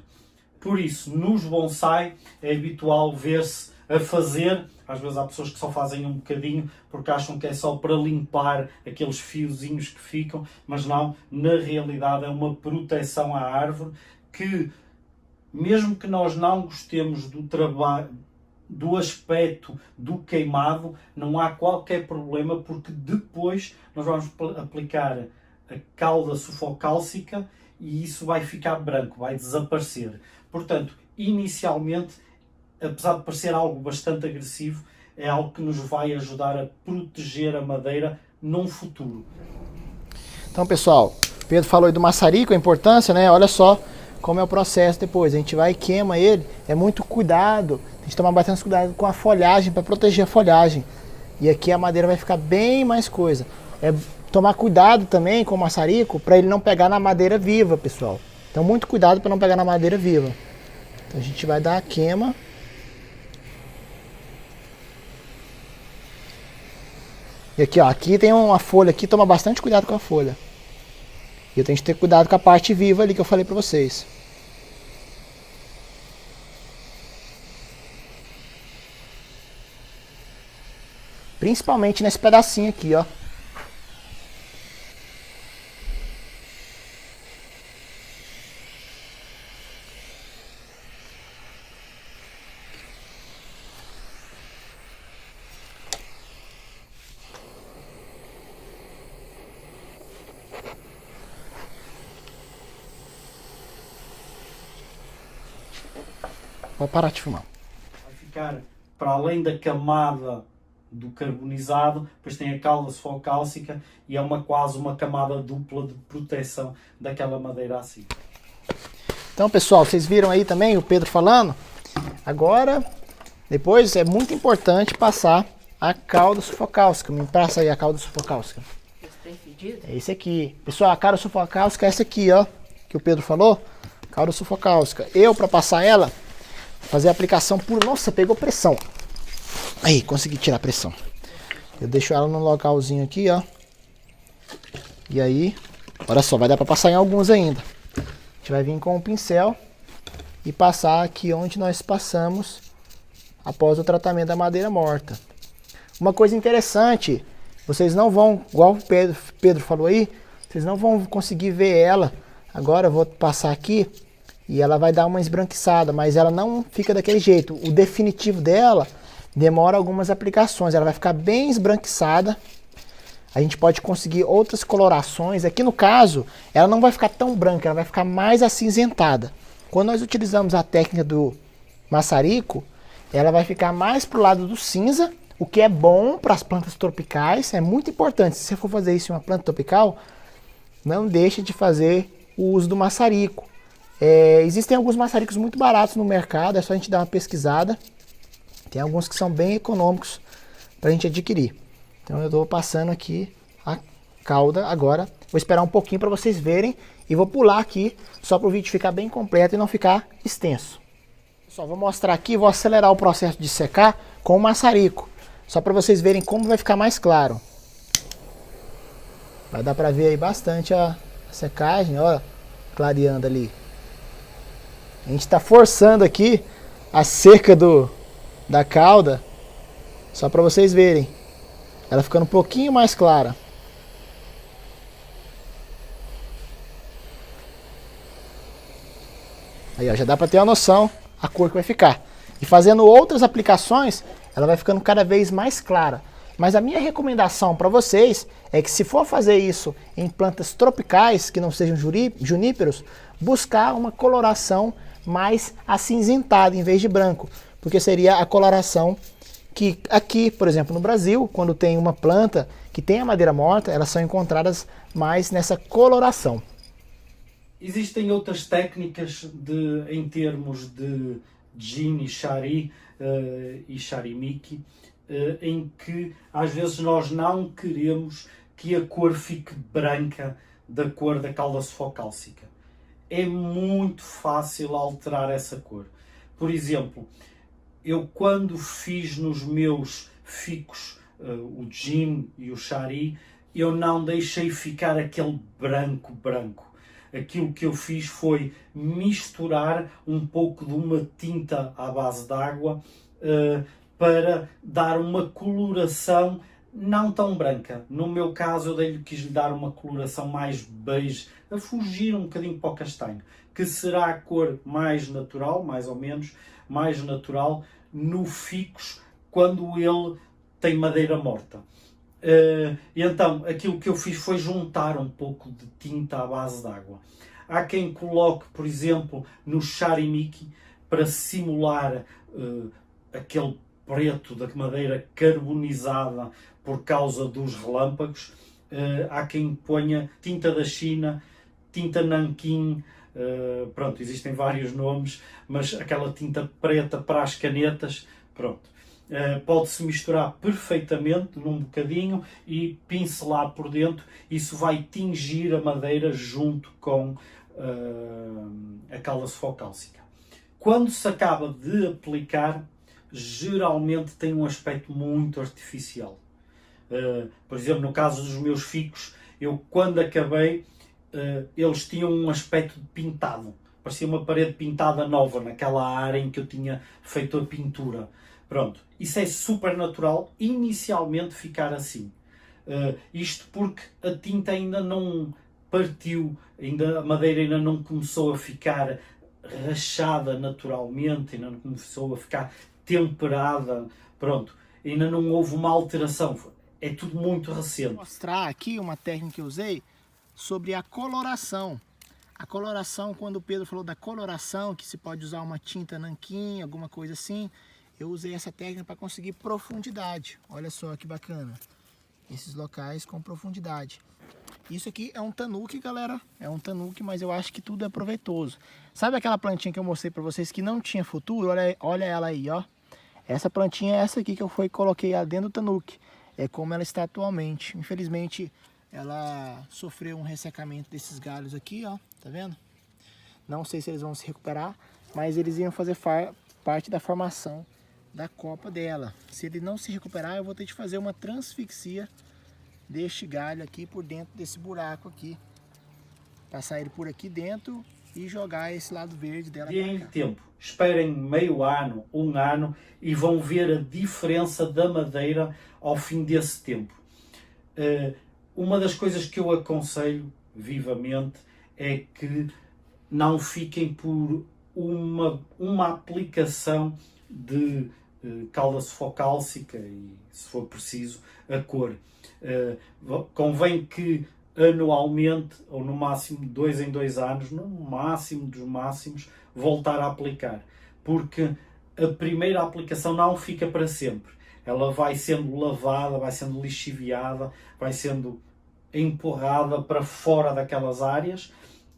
Por isso, nos bonsai é habitual ver-se a fazer, às vezes há pessoas que só fazem um bocadinho porque acham que é só para limpar aqueles fiozinhos que ficam, mas não, na realidade é uma proteção à árvore que, mesmo que nós não gostemos do trabalho, do aspecto do queimado, não há qualquer problema porque depois nós vamos aplicar a cauda sulfocálcica e isso vai ficar branco, vai desaparecer. Portanto, inicialmente, apesar de parecer algo bastante agressivo, é algo que nos vai ajudar a proteger a madeira num futuro. Então, pessoal, Pedro falou aí do maçarico, a importância, né? Olha só como é o processo depois. A gente vai e queima ele, é muito cuidado. A gente toma bastante cuidado com a folhagem, para proteger a folhagem. E aqui a madeira vai ficar bem mais coisa. É tomar cuidado também com o maçarico, para ele não pegar na madeira viva, pessoal. Então, muito cuidado para não pegar na madeira viva. Então, a gente vai dar a queima. E aqui, ó, aqui tem uma folha aqui, toma bastante cuidado com a folha. E eu tenho que ter cuidado com a parte viva ali que eu falei pra vocês. Principalmente nesse pedacinho aqui, ó. Vou parar de filmar. Vai ficar para além da camada do carbonizado, depois tem a cauda sulfocálcica e é quase uma camada dupla de proteção daquela madeira assim. Então, pessoal, vocês viram aí também o Pedro falando? Agora, depois é muito importante passar a cauda sulfocálcica. Me passa aí a cauda sulfocálcica. É esse aqui. Pessoal, a cauda sulfocálcica é essa aqui, ó, que o Pedro falou. Cauda sulfocálcica. Eu, para passar ela, fazer a aplicação por... Nossa, pegou pressão. Aí, consegui tirar a pressão. Eu deixo ela no localzinho aqui, ó. E aí, olha só, vai dar para passar em alguns ainda. A gente vai vir com o pincel e passar aqui onde nós passamos após o tratamento da madeira morta. Uma coisa interessante, vocês não vão, igual o Pedro falou aí, vocês não vão conseguir ver ela. Agora eu vou passar aqui e ela vai dar uma esbranquiçada, mas ela não fica daquele jeito. O definitivo dela demora algumas aplicações, ela vai ficar bem esbranquiçada. A gente pode conseguir outras colorações. Aqui no caso, ela não vai ficar tão branca, ela vai ficar mais acinzentada. Quando nós utilizamos a técnica do maçarico, ela vai ficar mais pro lado do cinza, o que é bom para as plantas tropicais, é muito importante. Se você for fazer isso em uma planta tropical, não deixe de fazer o uso do maçarico. Existem alguns maçaricos muito baratos no mercado, é só a gente dar uma pesquisada. Tem alguns que são bem econômicos para a gente adquirir. Então eu estou passando aqui a cauda agora. Vou esperar um pouquinho para vocês verem e vou pular aqui só para o vídeo ficar bem completo e não ficar extenso. Só vou mostrar aqui, vou acelerar o processo de secar com o maçarico, só para vocês verem como vai ficar mais claro. Vai dar para ver aí bastante a secagem, ó, clareando ali. A gente está forçando aqui a seca da cauda, só para vocês verem. Ela ficando um pouquinho mais clara. Aí, ó, já dá para ter uma noção a cor que vai ficar. E fazendo outras aplicações, ela vai ficando cada vez mais clara. Mas a minha recomendação para vocês é que se for fazer isso em plantas tropicais, que não sejam juníperos, buscar uma coloração mais acinzentada em vez de branco. Porque seria a coloração que aqui, por exemplo, no Brasil, quando tem uma planta que tem a madeira morta, elas são encontradas mais nessa coloração. Existem outras técnicas em termos de Jin e Shari e Sharimiki, em que às vezes nós não queremos que a cor fique branca da cor da calda sufocálcica. É muito fácil alterar essa cor. Por exemplo, eu quando fiz nos meus ficos o Jin e o Shari, eu não deixei ficar aquele branco. Aquilo que eu fiz foi misturar um pouco de uma tinta à base de água para dar uma coloração não tão branca. No meu caso, eu quis lhe dar uma coloração mais beige, a fugir um bocadinho para o castanho, que será a cor mais natural, mais ou menos, mais natural no ficus quando ele tem madeira morta. E então, aquilo que eu fiz foi juntar um pouco de tinta à base de água. Há quem coloque, por exemplo, no Sharimiki, para simular aquele preto da madeira carbonizada por causa dos relâmpagos. Há quem ponha tinta da China, tinta nanquim, pronto, existem vários nomes, mas aquela tinta preta para as canetas, pronto. Pode-se misturar perfeitamente num bocadinho e pincelar por dentro. Isso vai tingir a madeira junto com a calda sufocálcica. Quando se acaba de aplicar, geralmente tem um aspecto muito artificial. Por exemplo, no caso dos meus ficos, eu quando acabei, eles tinham um aspecto pintado. Parecia uma parede pintada nova naquela área em que eu tinha feito a pintura. Pronto, isso é super natural, inicialmente ficar assim. Isto porque a tinta ainda não partiu, a madeira ainda não começou a ficar rachada naturalmente, ainda não começou a ficar temperada, pronto, ainda não houve uma alteração, é tudo muito recente. Vou mostrar aqui uma técnica que eu usei sobre a coloração. A coloração, quando o Pedro falou da coloração, que se pode usar uma tinta nanquim, alguma coisa assim, eu usei essa técnica para conseguir profundidade. Olha só que bacana. Esses locais com profundidade. Isso aqui é um tanuki, galera. É um tanuki, mas eu acho que tudo é proveitoso. Sabe aquela plantinha que eu mostrei para vocês que não tinha futuro? Olha ela aí, ó. Essa plantinha é essa aqui que eu coloquei ela dentro do tanuki. É como ela está atualmente. Infelizmente, ela sofreu um ressecamento desses galhos aqui, ó. Tá vendo? Não sei se eles vão se recuperar, mas eles iam fazer parte da formação da copa dela. Se ele não se recuperar, eu vou ter que fazer uma transfixia deste galho aqui por dentro desse buraco aqui. Passar ele por aqui dentro e jogar esse lado verde dela. Deem tempo. Esperem meio ano, um ano e vão ver a diferença da madeira ao fim desse tempo. Uma das coisas que eu aconselho vivamente é que não fiquem por uma aplicação de calda sufocálcica e, se for preciso, a cor. Convém que anualmente, ou no máximo 2 em 2 anos, no máximo dos máximos, voltar a aplicar. Porque a primeira aplicação não fica para sempre. Ela vai sendo lavada, vai sendo lixiviada, vai sendo empurrada para fora daquelas áreas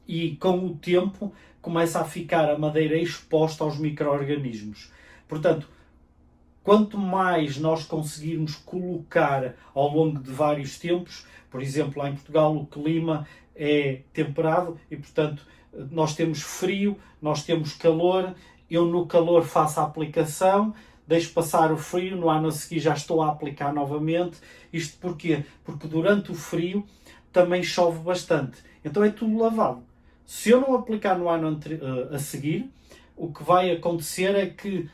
e com o tempo começa a ficar a madeira exposta aos micro-organismos. Portanto, quanto mais nós conseguirmos colocar ao longo de vários tempos, por exemplo, lá em Portugal o clima é temperado e, portanto, nós temos frio, nós temos calor, eu no calor faço a aplicação, deixo passar o frio, no ano a seguir já estou a aplicar novamente. Isto porquê? Porque durante o frio também chove bastante, então é tudo lavado. Se eu não aplicar no ano a seguir, o que vai acontecer é que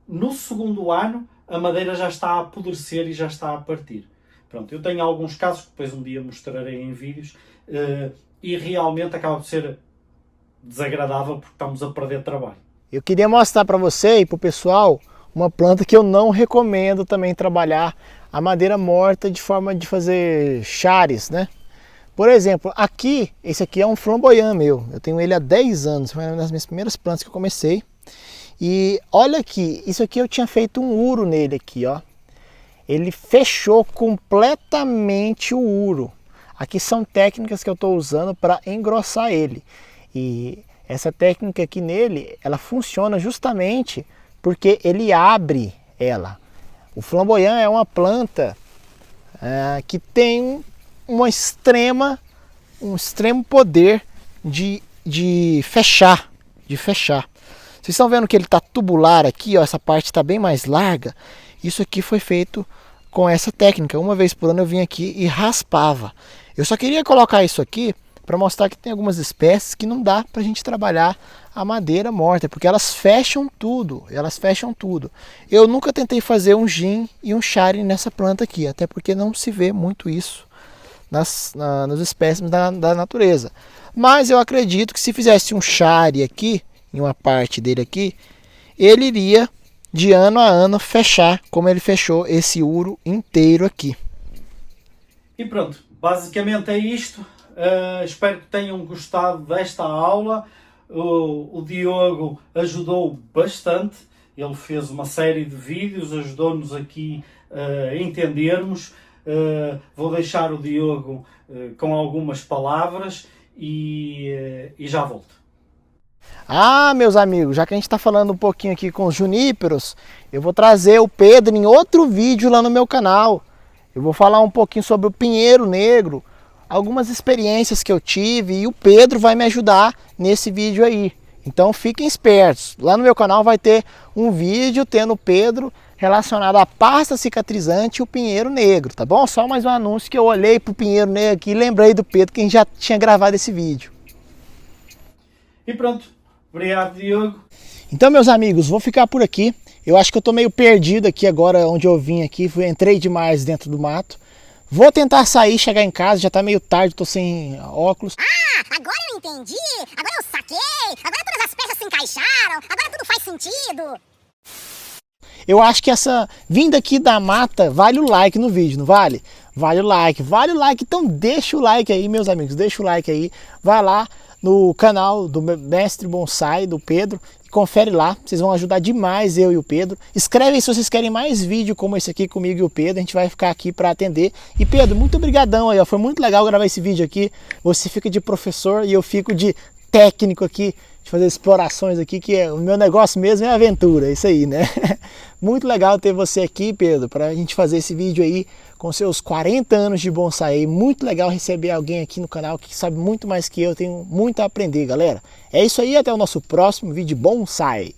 no segundo ano a madeira já está a apodrecer e já está a partir. Pronto, eu tenho alguns casos que depois um dia mostrarei em vídeos e realmente acaba por ser desagradável porque estamos a perder trabalho. Eu queria mostrar para você e para o pessoal uma planta que eu não recomendo também trabalhar a madeira morta de forma de fazer chares, né? Por exemplo, aqui, esse aqui é um flamboyant meu. Eu tenho ele há 10 anos, foi uma das minhas primeiras plantas que eu comecei. E olha aqui, isso aqui eu tinha feito um uro nele aqui, ó. Ele fechou completamente o uro. Aqui são técnicas que eu estou usando para engrossar ele. E essa técnica aqui nele, ela funciona justamente porque ele abre ela. O flamboyant é uma planta que tem um extremo poder de fechar. Vocês estão vendo que ele está tubular aqui, ó, essa parte está bem mais larga. Isso aqui foi feito com essa técnica. Uma vez por ano eu vim aqui e raspava. Eu só queria colocar isso aqui para mostrar que tem algumas espécies que não dá para a gente trabalhar a madeira morta, porque elas fecham tudo, Eu nunca tentei fazer um gin e um shari nessa planta aqui, até porque não se vê muito isso nas espécimes da natureza. Mas eu acredito que se fizesse um shari aqui, em uma parte dele aqui, ele iria de ano a ano fechar como ele fechou esse uro inteiro aqui. E pronto, basicamente é isto. Espero que tenham gostado desta aula. O Diogo ajudou bastante, ele fez uma série de vídeos, ajudou-nos aqui a entendermos. Vou deixar o Diogo com algumas palavras e já volto. Meus amigos, já que a gente está falando um pouquinho aqui com os juníperos, eu vou trazer o Pedro em outro vídeo lá no meu canal. Eu vou falar um pouquinho sobre o pinheiro negro, algumas experiências que eu tive, e o Pedro vai me ajudar nesse vídeo aí. Então fiquem espertos, lá no meu canal vai ter um vídeo tendo o Pedro relacionado à pasta cicatrizante e o pinheiro negro, tá bom? Só mais um anúncio que eu olhei pro pinheiro negro aqui e lembrei do Pedro, que a gente já tinha gravado esse vídeo. E pronto, obrigado, Diogo. Então, meus amigos, vou ficar por aqui. Eu acho que eu tô meio perdido aqui agora onde eu vim aqui, entrei demais dentro do mato. Vou tentar sair, chegar em casa, já tá meio tarde, tô sem óculos. Agora eu entendi, agora eu saquei, agora todas as peças se encaixaram, agora tudo faz sentido. Eu acho que essa vinda aqui da mata vale o like no vídeo, não vale? Vale o like, então deixa o like aí, meus amigos, deixa o like aí. Vai lá no canal do Mestre Bonsai, do Pedro, e confere lá, vocês vão ajudar demais eu e o Pedro. Escreve aí se vocês querem mais vídeo como esse aqui comigo e o Pedro, a gente vai ficar aqui para atender. E Pedro, muito obrigadão aí, ó. Foi muito legal gravar esse vídeo aqui. Você fica de professor e eu fico de técnico aqui, de fazer explorações aqui, que o meu negócio mesmo é aventura, é isso aí, né? Muito legal ter você aqui, Pedro, para a gente fazer esse vídeo aí com seus 40 anos de bonsai. Muito legal receber alguém aqui no canal que sabe muito mais que eu, tenho muito a aprender, galera. É isso aí, até o nosso próximo vídeo de bonsai.